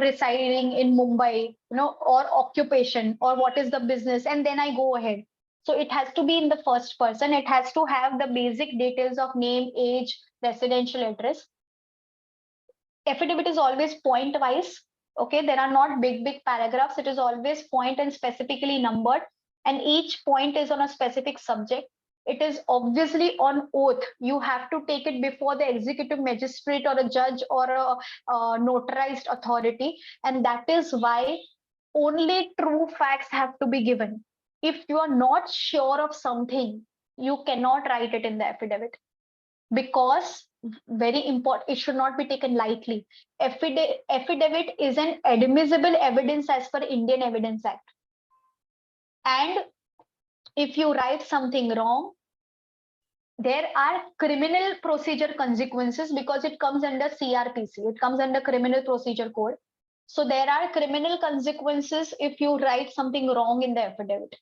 residing in Mumbai, or occupation, or what is the business, and then I go ahead. So it has to be in the first person. It has to have the basic details of name, age, residential address. Affidavit is always point wise. Okay, there are not big paragraphs. It is always point and specifically numbered, and each point is on a specific subject. It is obviously on oath. You have to take it before the executive magistrate or a judge or a notarized authority, and that is why only true facts have to be given. If you are not sure of something, you cannot write it in the affidavit, because very important, it should not be taken lightly. Affidavit is an admissible evidence as per Indian Evidence Act. And if you write something wrong, there are criminal procedure consequences because it comes under CRPC, it comes under Criminal Procedure Code. So there are criminal consequences if you write something wrong in the affidavit.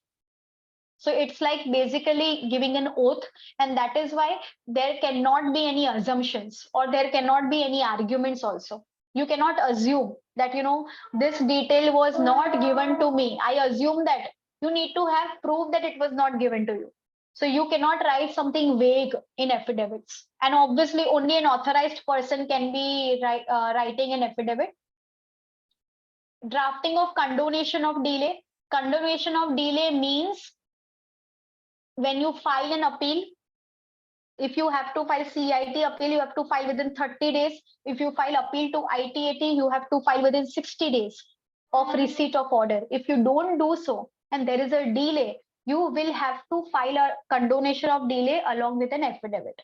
So it's like basically giving an oath, and that is why there cannot be any assumptions or there cannot be any arguments also. You cannot assume that, this detail was not given to me. I assume that. You need to have proof that it was not given to you. So you cannot write something vague in affidavits. And obviously only an authorized person can be writing an affidavit. Drafting of condonation of delay. Condonation of delay means when you file an appeal, if you have to file CIT appeal, you have to file within 30 days. If you file appeal to ITAT, you have to file within 60 days of receipt of order. If you don't do so and there is a delay, you will have to file a condonation of delay along with an affidavit.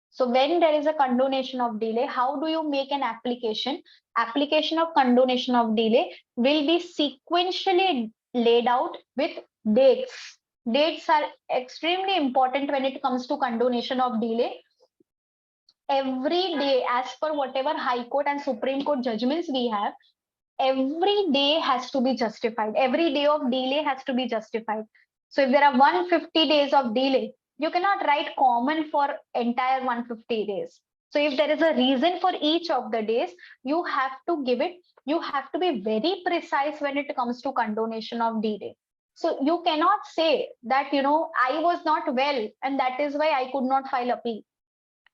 So when there is a condonation of delay, how do you make an application? Application of condonation of delay will be sequentially laid out with dates. Dates are extremely important when it comes to condonation of delay. Every day, as per whatever High Court and Supreme Court judgments we have, every day has to be justified. Every day of delay has to be justified. So if there are 150 days of delay, you cannot write common for entire 150 days. So if there is a reason for each of the days, you have to give it. You have to be very precise when it comes to condonation of delay. So you cannot say that, I was not well and that is why I could not file appeal.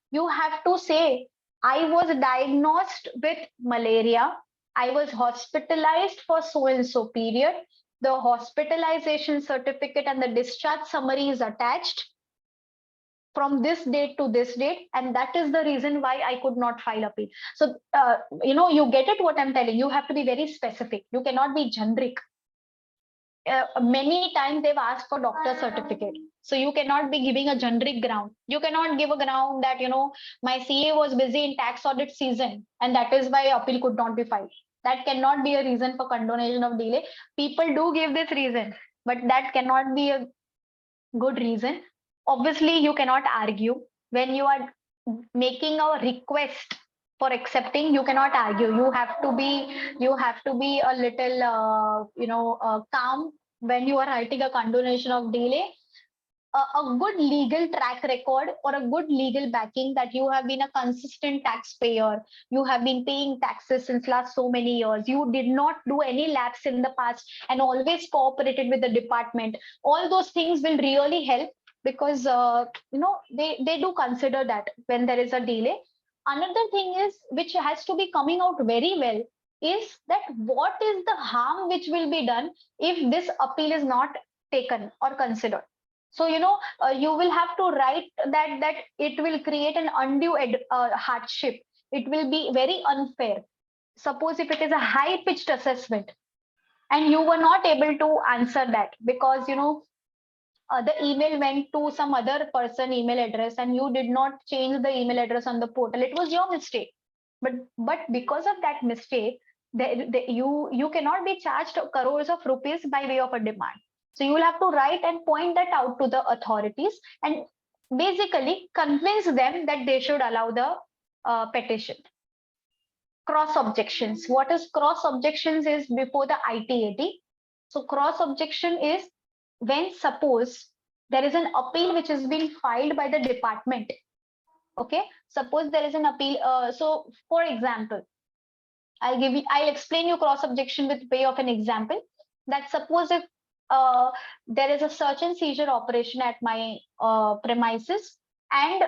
You have to say, I was diagnosed with malaria. I was hospitalized for so and so period. The hospitalization certificate and the discharge summary is attached from this date to this date, and that is the reason why I could not file appeal. So, you get it what I'm telling. You have to be very specific. You cannot be generic. Many times they've asked for doctor certificate. So you cannot be giving a generic ground. You cannot give a ground that, my CA was busy in tax audit season and that is why appeal could not be filed. That cannot be a reason for condonation of delay. People do give this reason, but that cannot be a good reason. Obviously, you cannot argue when you are making a request for accepting. You cannot argue. You have to be a little calm when you are writing a condonation of delay. a good legal track record or a good legal backing, that you have been a consistent taxpayer, you have been paying taxes since last so many years, you did not do any lapse in the past and always cooperated with the department. All those things will really help, because they do consider that when there is a delay. Another thing is, which has to be coming out very well, is that what is the harm which will be done if this appeal is not taken or considered. So you will have to write that it will create an undue hardship, it will be very unfair. Suppose if it is a high pitched assessment and you were not able to answer that because the email went to some other person email address and you did not change the email address on the portal, it was your mistake. But because of that mistake, you cannot be charged crores of rupees by way of a demand. So you will have to write and point that out to the authorities and basically convince them that they should allow the petition. Cross objections. What is cross objections is before the ITAT. So cross objection is when suppose there is an appeal which is being filed by the department. Okay, suppose there is an appeal. So for example, I'll explain you cross objection with way of an example. That suppose if there is a search and seizure operation at my premises and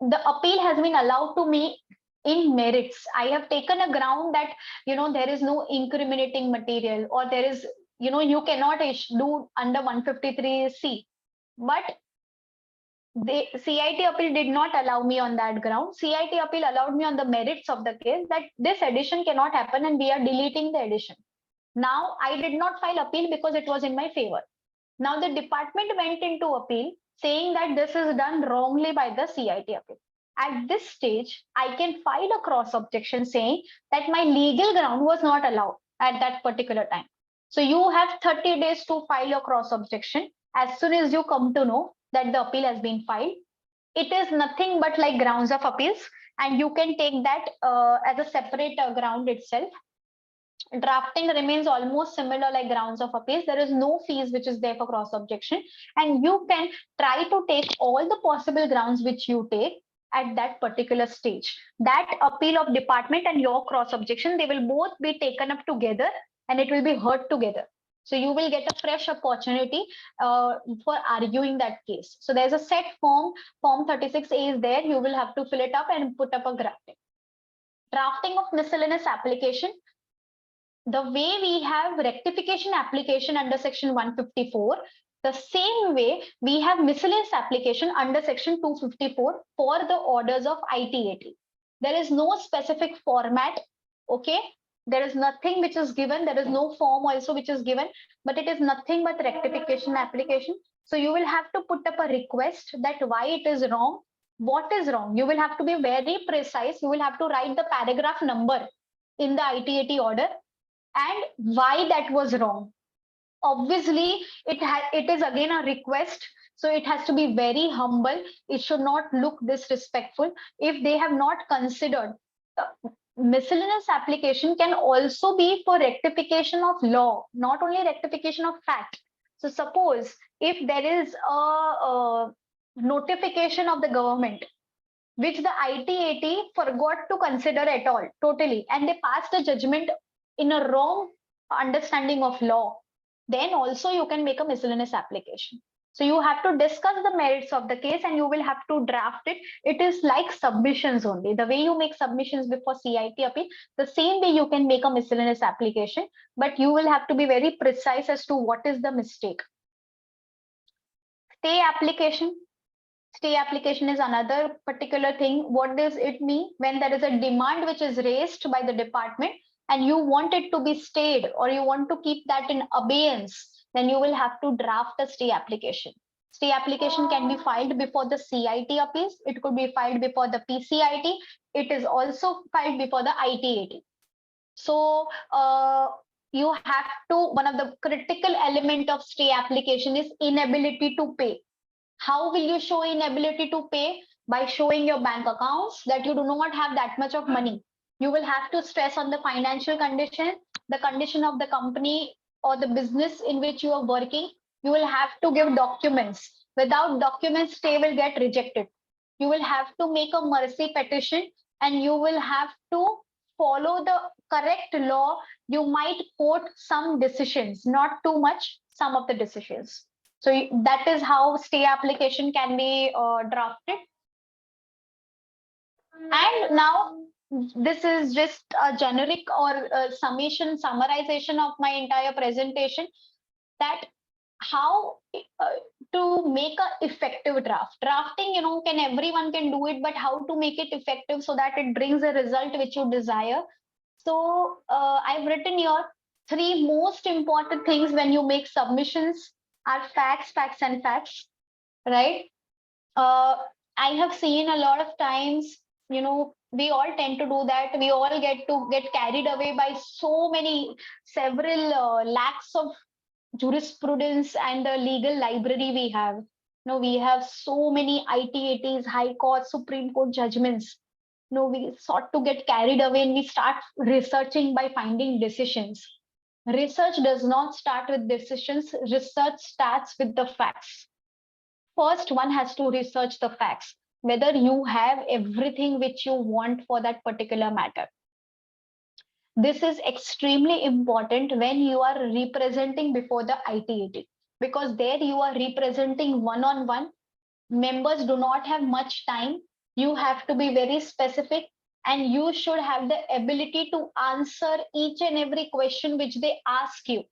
the appeal has been allowed to me in merits. I have taken a ground that there is no incriminating material, or there is you cannot do under 153C, but the CIT appeal did not allow me on that ground. CIT appeal allowed me on the merits of the case, that this addition cannot happen and we are deleting the addition. Now I did not file appeal because it was in my favor. Now the department went into appeal saying that this is done wrongly by the CIT appeal. At this stage, I can file a cross objection saying that my legal ground was not allowed at that particular time. So you have 30 days to file your cross objection. As soon as you come to know that the appeal has been filed, it is nothing but like grounds of appeals, and you can take that as a separate ground itself. Drafting remains almost similar like grounds of appeals. There is no fees which is there for cross objection, and you can try to take all the possible grounds which you take at that particular stage. That appeal of department and your cross objection, they will both be taken up together and it will be heard together. So you will get a fresh opportunity for arguing that case. So there's a set form 36A is there. You will have to fill it up and put up a drafting. Drafting of miscellaneous application. The way we have rectification application under section 154, the same way we have miscellaneous application under section 254 for the orders of ITAT. There is no specific format, okay? There is nothing which is given. There is no form also which is given, but it is nothing but rectification application. So you will have to put up a request that why it is wrong, what is wrong. You will have to be very precise. You will have to write the paragraph number in the ITAT order and why that was wrong. Obviously, it is again a request, so it has to be very humble. It should not look disrespectful. If they have not considered, miscellaneous application can also be for rectification of law, not only rectification of fact. So suppose if there is a notification of the government which the ITAT forgot to consider at all, totally, and they passed a judgment in a wrong understanding of law, then also you can make a miscellaneous application. So you have to discuss the merits of the case and you will have to draft it. It is like submissions only. The way you make submissions before CIT appeal, the same way you can make a miscellaneous application, but you will have to be very precise as to what is the mistake. Stay application. Stay application is another particular thing. What does it mean? When there is a demand which is raised by the department and you want it to be stayed or you want to keep that in abeyance, then you will have to draft a stay application. Stay application can be filed before the CIT appeals. It could be filed before the PCIT. It is also filed before the ITAT. So you have to, one of the critical element of stay application is inability to pay. How will you show inability to pay? By showing your bank accounts that you do not have that much of money. You will have to stress on the financial condition, the condition of the company or the business in which you are working, You will have to give documents. Without documents, stay will get rejected. You will have to make a mercy petition, and you will have to follow the correct law. You might quote some decisions, not too much, some of the decisions. So that is how stay application can be drafted. And now this is just a generic or a summarization of my entire presentation, that how to make a effective draft. Drafting, can everyone can do it, but how to make it effective so that it brings a result which you desire. So I've written here 3 most important things when you make submissions are facts, facts, and facts, right? I have seen a lot of times, we all tend to do that. We all get carried away by several lakhs of jurisprudence and the legal library we have. We have so many ITATs, High Court, Supreme Court judgments. We sought to get carried away and we start researching by finding decisions. Research does not start with decisions. Research starts with the facts. First, one has to research the facts, whether you have everything which you want for that particular matter. This is extremely important when you are representing before the ITAT, because there you are representing one-on-one. Members do not have much time. You have to be very specific, and you should have the ability to answer each and every question which they ask you.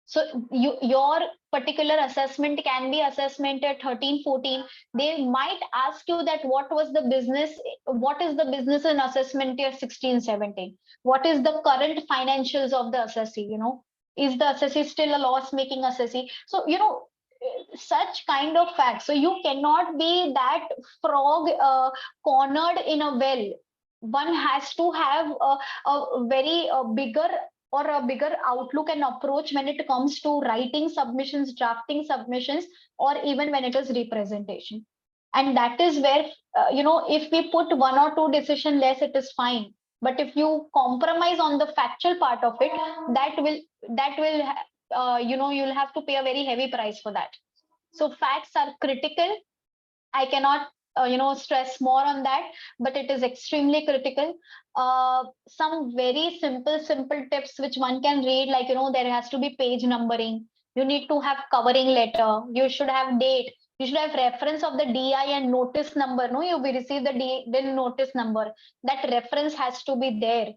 So your particular assessment can be assessment at 13, 14. They might ask you that what is the business in assessment year 16, 17? What is the current financials of the assessee? Is the assessee still a loss making assessee? So, such kind of facts. So you cannot be that frog cornered in a well. One has to have a very bigger outlook and approach when it comes to writing submissions, drafting submissions, or even when it is representation. And that is where, if we put 1 or 2 decision less, it is fine. But if you compromise on the factual part of it, you'll have to pay a very heavy price for that. So facts are critical. I cannot stress more on that, but it is extremely critical. Some very simple tips which one can read, like, there has to be page numbering. You need to have covering letter. You should have date. You should have reference of the DI and notice number. No, you will receive the notice number. That reference has to be there.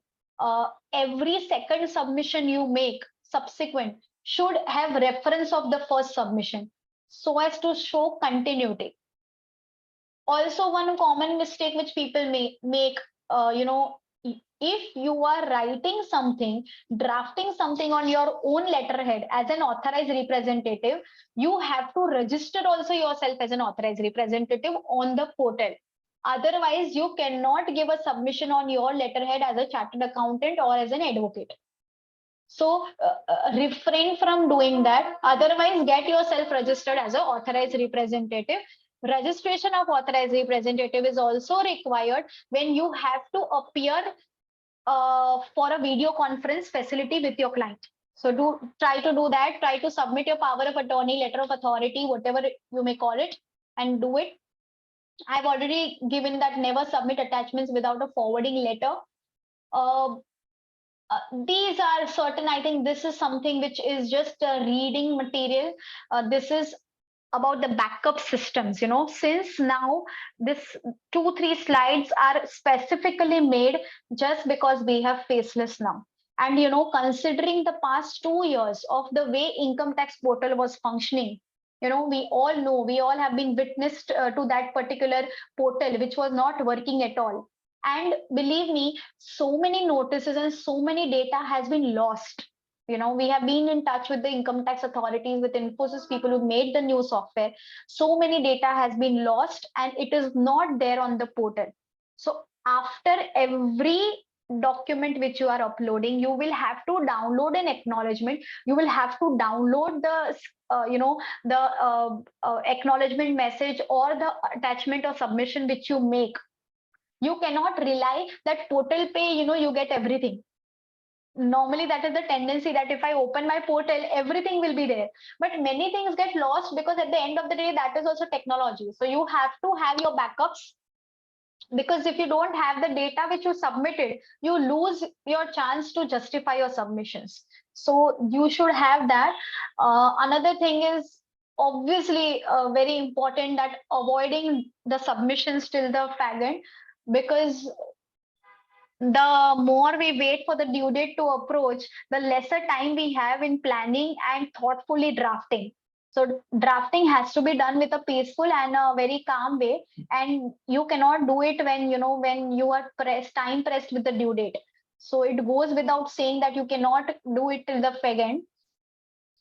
Every second submission you make subsequent should have reference of the first submission, so as to show continuity. Also, one common mistake which people make, if you are writing something, drafting something on your own letterhead as an authorized representative, you have to register also yourself as an authorized representative on the portal. Otherwise, you cannot give a submission on your letterhead as a chartered accountant or as an advocate. So refrain from doing that. Otherwise, get yourself registered as an authorized representative. Registration of authorized representative is also required when you have to appear for a video conference facility with your client. So try to do that. Try to submit your power of attorney, letter of authority, whatever you may call it, and do it. I've already given that never submit attachments without a forwarding letter. These are certain, I think this is something which is just a reading material. This is about the backup systems, since now this 2-3 slides are specifically made just because we have faceless now. And, considering the past 2 years of the way income tax portal was functioning, we all have been witnessed to that particular portal, which was not working at all. And believe me, so many notices and so many data has been lost. We have been in touch with the income tax authorities, with Infosys people who made the new software. So many data has been lost and it is not there on the portal. So after every document which you are uploading, you will have to download an acknowledgement. You will have to download the acknowledgement message or the attachment or submission which you make. You cannot rely that portal pay, you get everything. normally that is the tendency, that if I open my portal, everything will be there. But many things get lost, because at the end of the day, that is also technology. So you have to have your backups, because if you don't have the data which you submitted, you lose your chance to justify your submissions. So you should have that. Another thing is obviously very important, that avoiding the submissions till the fag end, because the more we wait for the due date to approach, the lesser time we have in planning and thoughtfully drafting. So drafting has to be done with a peaceful and a very calm way, and you cannot do it when when you are time pressed with the due date. So it goes without saying that you cannot do it till the fag end.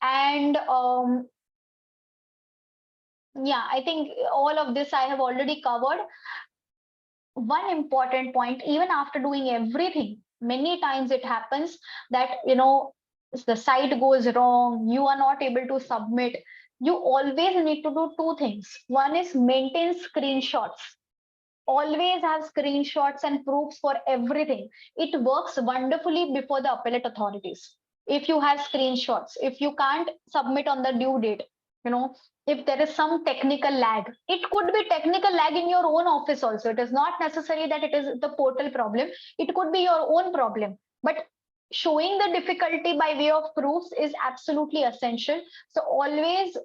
And yeah, I think all of this I have already covered. One important point, even after doing everything, many times it happens that the site goes wrong, you are not able to submit. You always need to do two things. One is maintain screenshots. Always have screenshots and proofs for everything. It works wonderfully before the appellate authorities. If you have screenshots, if you can't submit on the due date, if there is some technical lag, it could be technical lag in your own office also. It is not necessary that it is the portal problem. It could be your own problem. But showing the difficulty by way of proofs is absolutely essential. So always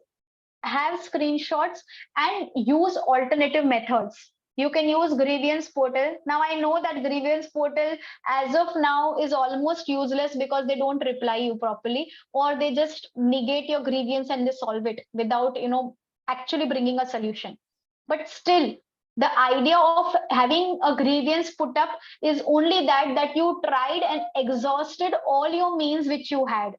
have screenshots and use alternative methods. You can use grievance portal. Now I know that grievance portal as of now is almost useless, because they don't reply you properly, or they just negate your grievance and they solve it without actually bringing a solution. But still, the idea of having a grievance put up is only that you tried and exhausted all your means which you had.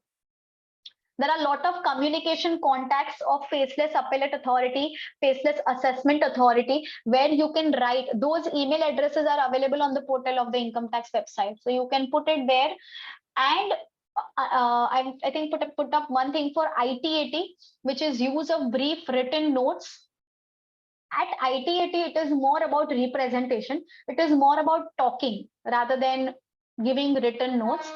There are a lot of communication contacts of faceless appellate authority, faceless assessment authority, where you can write. Those email addresses are available on the portal of the income tax website. So you can put it there. And I think put up one thing for ITAT, which is use of brief written notes. At ITAT, it is more about representation. It is more about talking rather than giving written notes.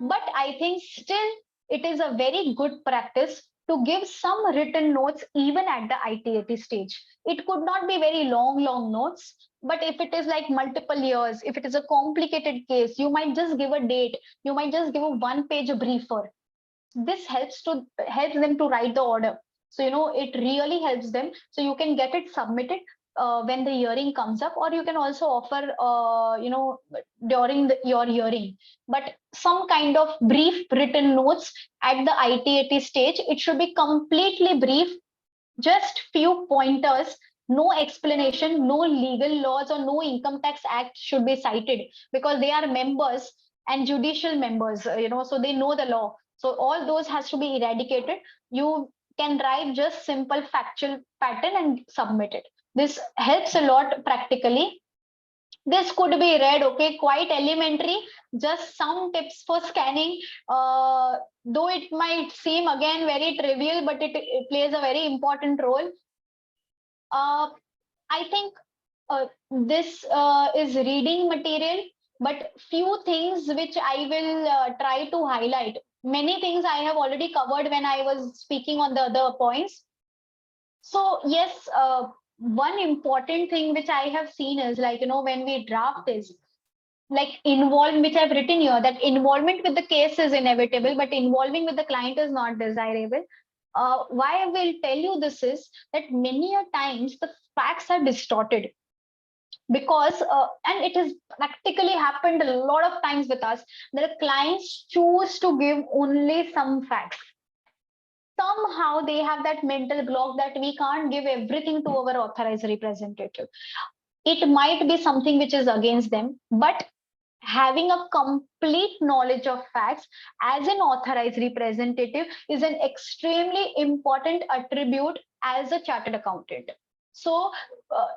But I think still it is a very good practice to give some written notes even at the ITAT stage. It could not be very long notes, but if it is like multiple years, if it is a complicated case, you might just give a date, you might just give a one-page briefer. This helps them to write the order. So it really helps them. So you can get it submitted when the hearing comes up, or you can also offer during your hearing. But some kind of brief written notes at the ITAT stage. It should be completely brief, just few pointers. No explanation, no legal laws or no income tax act should be cited, because they are members and judicial members, so they know the law. So all those has to be eradicated. You can write just simple factual pattern and submit it. This helps a lot practically. This could be read, okay, quite elementary, just some tips for scanning. Though it might seem again very trivial, but it plays a very important role. I think this is reading material, but few things which I will try to highlight. Many things I have already covered when I was speaking on the other points. So yes, one important thing which I have seen is when we draft is involvement, which I've written here, that involvement with the case is inevitable, but involving with the client is not desirable. Why I will tell you this is that many a times the facts are distorted, because and it has practically happened a lot of times with us. The clients choose to give only some facts. Somehow they have that mental block that we can't give everything to our authorized representative. It might be something which is against them, but having a complete knowledge of facts as an authorized representative is an extremely important attribute as a chartered accountant. So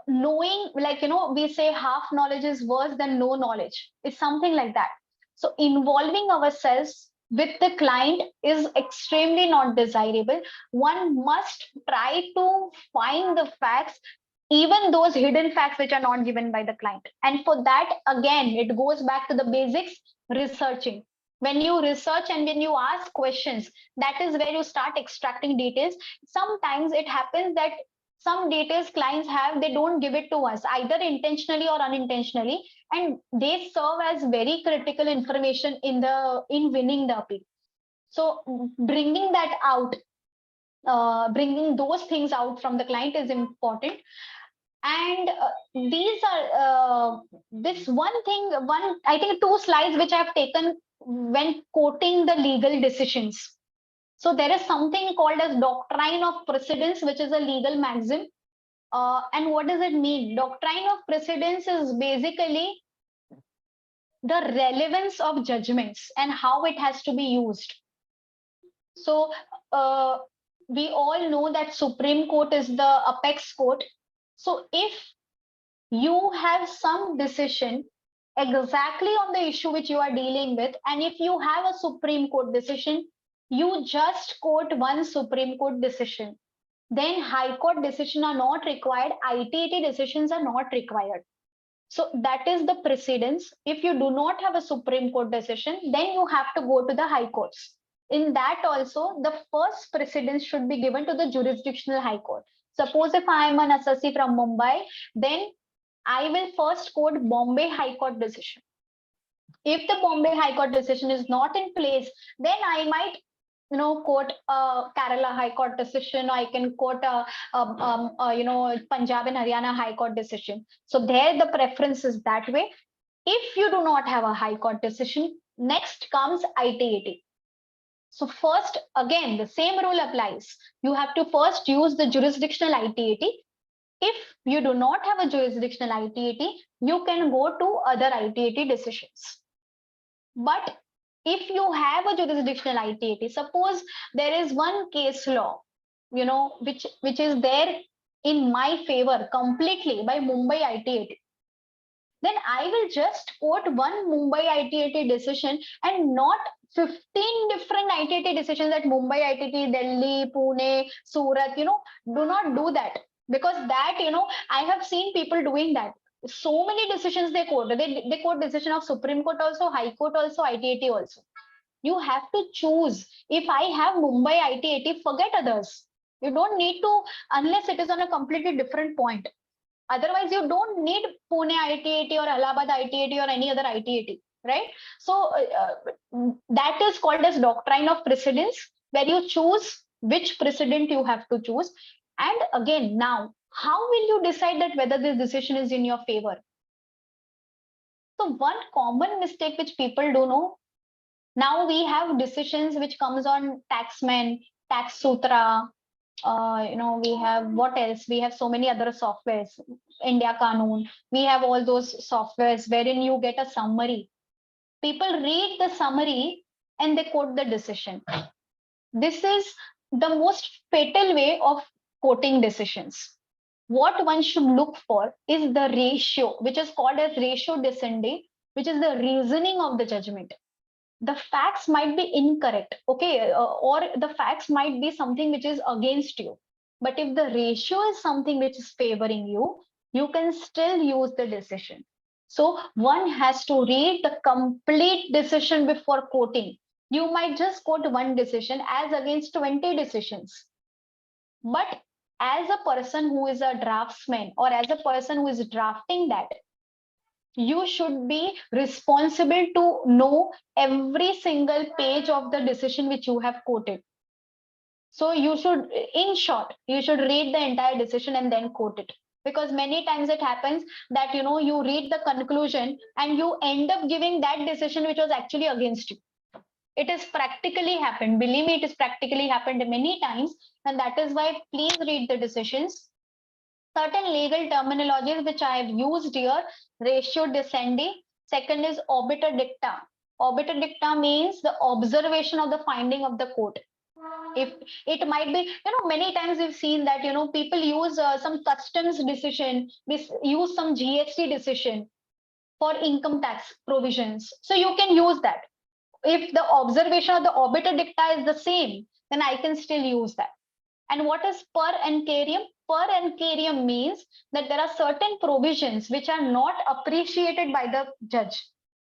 knowing, we say half knowledge is worse than no knowledge. It's something like that. So involving ourselves with the client is extremely not desirable. One must try to find the facts, even those hidden facts which are not given by the client. And for that, again, it goes back to the basics, researching. When you research and when you ask questions, that is where you start extracting details. Sometimes it happens that some details clients have, they don't give it to us, either intentionally or unintentionally, and they serve as very critical information in winning the appeal. So bringing that out, bringing those things out from the client is important. And these are this one thing, I think 2 slides which I've taken when quoting the legal decisions. So there is something called as doctrine of precedence, which is a legal maxim. And what does it mean? Doctrine of precedence is basically the relevance of judgments and how it has to be used. So we all know that Supreme Court is the apex court. So if you have some decision exactly on the issue which you are dealing with, and if you have a Supreme Court decision, you just quote one Supreme Court decision. Then High Court decision are not required, ITAT decisions are not required. So that is the precedence. If you do not have a Supreme Court decision, then you have to go to the High Courts. In that also, the first precedence should be given to the jurisdictional High Court. Suppose if I am an assessee from Mumbai, then I will first quote Bombay High Court decision. If the Bombay High Court decision is not in place, then I might quote Kerala High Court decision. I can quote Punjab and Haryana High Court decision. So there the preference is that way. If you do not have a High Court decision, next comes ITAT. So first, again, the same rule applies. You have to first use the jurisdictional ITAT. If you do not have a jurisdictional ITAT, you can go to other ITAT decisions. But if you have a jurisdictional ITAT, suppose there is one case law, which is there in my favor completely by Mumbai ITAT, then I will just quote one Mumbai ITAT decision and not 15 different ITAT decisions at Mumbai ITAT, Delhi, Pune, Surat. Do not do that, because that, I have seen people doing that. So many decisions they quote. They quote decision of Supreme Court also, High Court also, ITAT also. You have to choose. If I have Mumbai ITAT, forget others. You don't need to, unless it is on a completely different point. Otherwise, you don't need Pune ITAT or Allahabad ITAT or any other ITAT, right? So that is called as doctrine of precedence, where you choose which precedent you have to choose. And again, now, how will you decide that whether this decision is in your favor? So one common mistake which people do know, now we have decisions which comes on Taxman, Tax Sutra, we have what else? We have so many other softwares, India Kanoon. We have all those softwares wherein you get a summary. People read the summary and they quote the decision. This is the most fatal way of quoting decisions. What one should look for is the ratio, which is called as ratio descendi, which is the reasoning of the judgment. The facts might be incorrect, okay, or the facts might be something which is against you. But if the ratio is something which is favoring you, you can still use the decision. So one has to read the complete decision before quoting. You might just quote one decision as against 20 decisions. But as a person who is a draftsman, or as a person who is drafting that, you should be responsible to know every single page of the decision which you have quoted. So you should, in short, you should read the entire decision and then quote it. Because many times it happens that, you read the conclusion and you end up giving that decision which was actually against you. It has practically happened. Believe me, it has practically happened many times. And that is why please read the decisions. Certain legal terminologies which I have used here: ratio descendi. Second is obiter dicta. Obiter dicta means the observation of the finding of the court. If it might be, many times we've seen that, people use some customs decision, use some GST decision for income tax provisions. So you can use that. If the observation of the obiter dicta is the same, then I can still use that. And what is per encarium? Per encarium means that there are certain provisions which are not appreciated by the judge.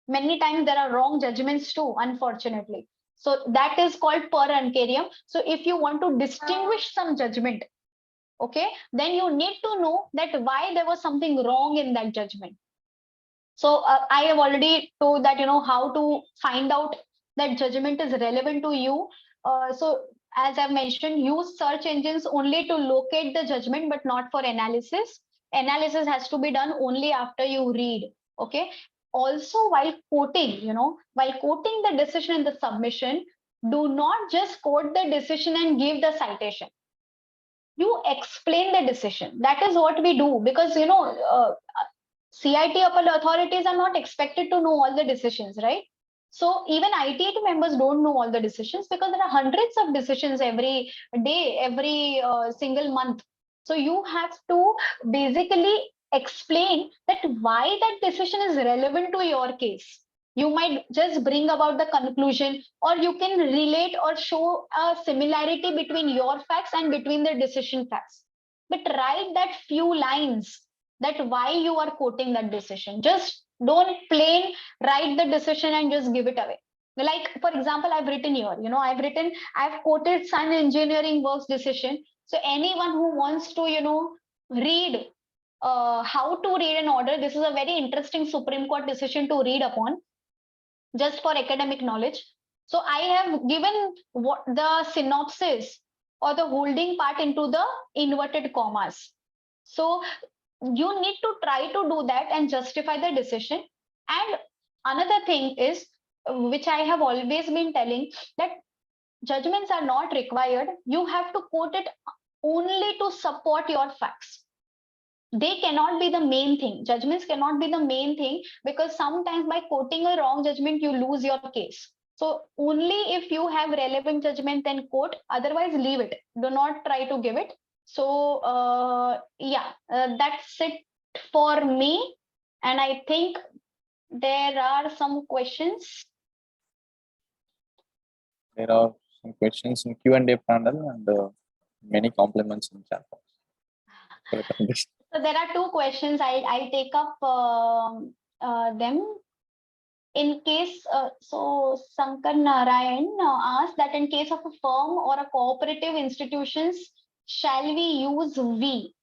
Many times there are wrong judgments too, unfortunately. So that is called per uncarium. So if you want to distinguish some judgment, okay, then you need to know that why there was something wrong in that judgment. So I have already told that, how to find out that judgment is relevant to you. So as I've mentioned, use search engines only to locate the judgment, but not for analysis. Analysis has to be done only after you read. Okay. Also, while quoting, while quoting the decision in the submission, do not just quote the decision and give the citation. You explain the decision. That is what we do, because CIT appellate authorities are not expected to know all the decisions, right? So even ITAT members don't know all the decisions, because there are hundreds of decisions every day, every single month. So you have to basically explain that why that decision is relevant to your case. You might just bring about the conclusion, or you can relate or show a similarity between your facts and between the decision facts. But write that few lines, that why you are quoting that decision. Just don't plain write the decision and just give it away. Like, for example, I've written here, I've quoted Sun Engineering Works decision. So anyone who wants to, read how to read an order, this is a very interesting Supreme Court decision to read upon, just for academic knowledge. So I have given what the synopsis or the holding part into the inverted commas. So you need to try to do that and justify the decision. And another thing is, which I have always been telling, that judgments are not required. You have to quote it only to support your facts. They cannot be the main thing. Judgments cannot be the main thing, because sometimes by quoting a wrong judgment, you lose your case. So only if you have relevant judgment, then quote, otherwise leave it. Do not try to give it. So that's it for me. And I think there are some questions. There are some questions in Q&A panel and many compliments in chat box. So there are two questions. I'll take up them. In case, so Sankar Narayan asked that in case of a firm or a cooperative institutions, shall we use we?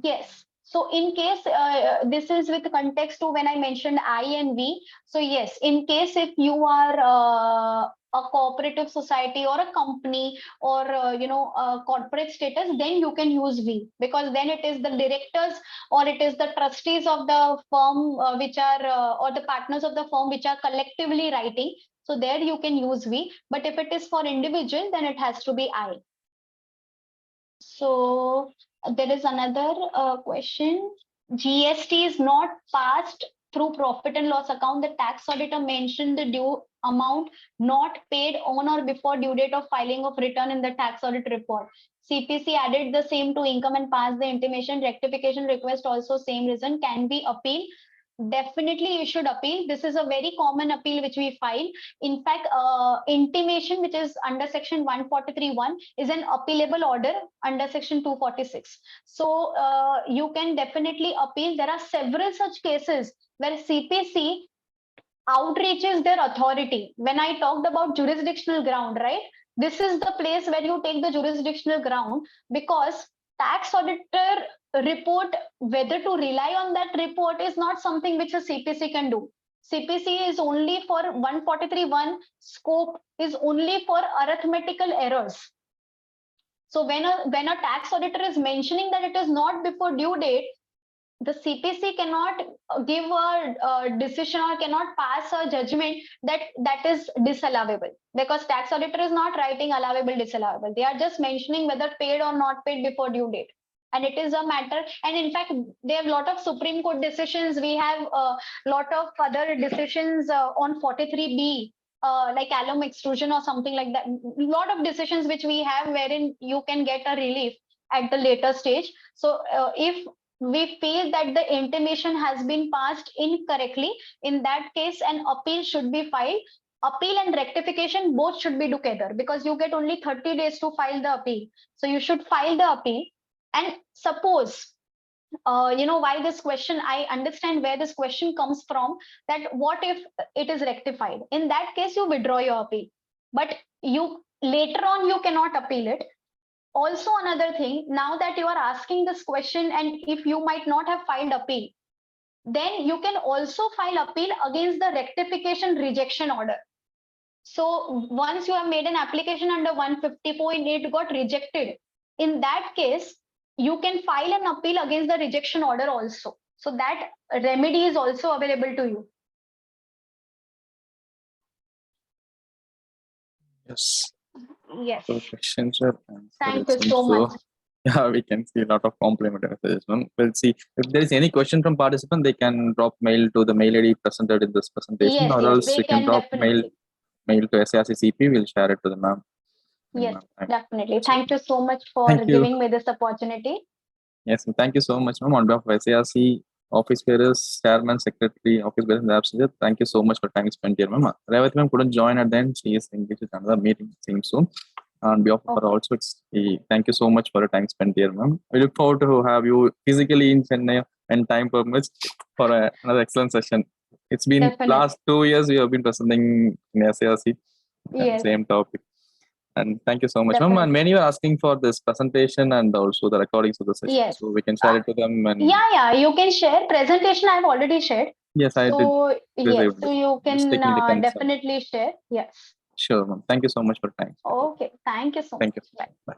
Yes. So in case, this is with context to when I mentioned I and we. So yes, in case if you are a cooperative society or a company or a corporate status, then you can use we, because then it is the directors or it is the trustees of the firm which are or the partners of the firm which are collectively writing. So there you can use we. But if it is for individual, then it has to be I. So there is another question. GST is not passed through profit and loss account. The tax auditor mentioned the due amount not paid on or before due date of filing of return in the tax audit report. CPC added the same to income and passed the intimation. Rectification request also same reason. Can we appeal? Definitely you should appeal. This is a very common appeal which we file. In fact, intimation, which is under section 143(1), is an appealable order under section 246. So you can definitely appeal. There are several such cases where CPC outreaches their authority. When I talked about jurisdictional ground, right? This is the place where you take the jurisdictional ground, because tax auditor report, whether to rely on that report is not something which a CPC can do. CPC is only for 143(1), scope is only for arithmetical errors. So when a tax auditor is mentioning that it is not before due date, the CPC cannot give a decision or cannot pass a judgment that is disallowable, because tax auditor is not writing allowable, disallowable. They are just mentioning whether paid or not paid before due date. And it is a matter, and in fact, they have a lot of Supreme Court decisions. We have a lot of other decisions on 43B, like alum extrusion or something like that. A lot of decisions which we have wherein you can get a relief at the later stage. So if we feel that the intimation has been passed incorrectly, in that case, an appeal should be filed. Appeal and rectification both should be together, because you get only 30 days to file the appeal. So you should file the appeal. And suppose why this question, I understand where this question comes from, that what if it is rectified? In that case, you withdraw your appeal, but you later on, you cannot appeal it. Also, another thing, now that you are asking this question, and if you might not have filed appeal, then you can also file appeal against the rectification rejection order. So once you have made an application under 154 and it got rejected, in that case, you can file an appeal against the rejection order also. So that remedy is also available to you. Yes. Yes. So questions are answered. Thank It you so seems much. Yeah, we can see a lot of complimentary messages. We'll see if there is any question from participant. They can drop mail to the mail ID presented in this presentation, Yes, or yes, else they you can can drop mail definitely. to SIRC CP. We'll share it to the ma'am. Yes, definitely. So, Thank you so much for thank you. giving me this opportunity. Yes, thank you so much, ma'am. On behalf of SIRC office bearers, chairman, secretary, office bearers, and absent. Thank you so much for time spent here, ma'am. Revati ma'am couldn't join at the end. She is engaged with another meeting. Seems soon. On behalf of her also, thank you so much for the time spent here, ma'am. We look forward to have you physically in Chennai and time permits for another excellent session. It's been last 2 years we have been presenting in SIRC same topic. And thank you so much, ma'am. And many were asking for this presentation and also the recordings of the session. Yes. So we can share it to them. And yeah, you can share. Presentation I've already shared. Yes, I did. Yes, so you can definitely share. Yes. Sure, ma'am. Thank you so much for your time. Okay, thank you so much. Thank you. Bye. Bye.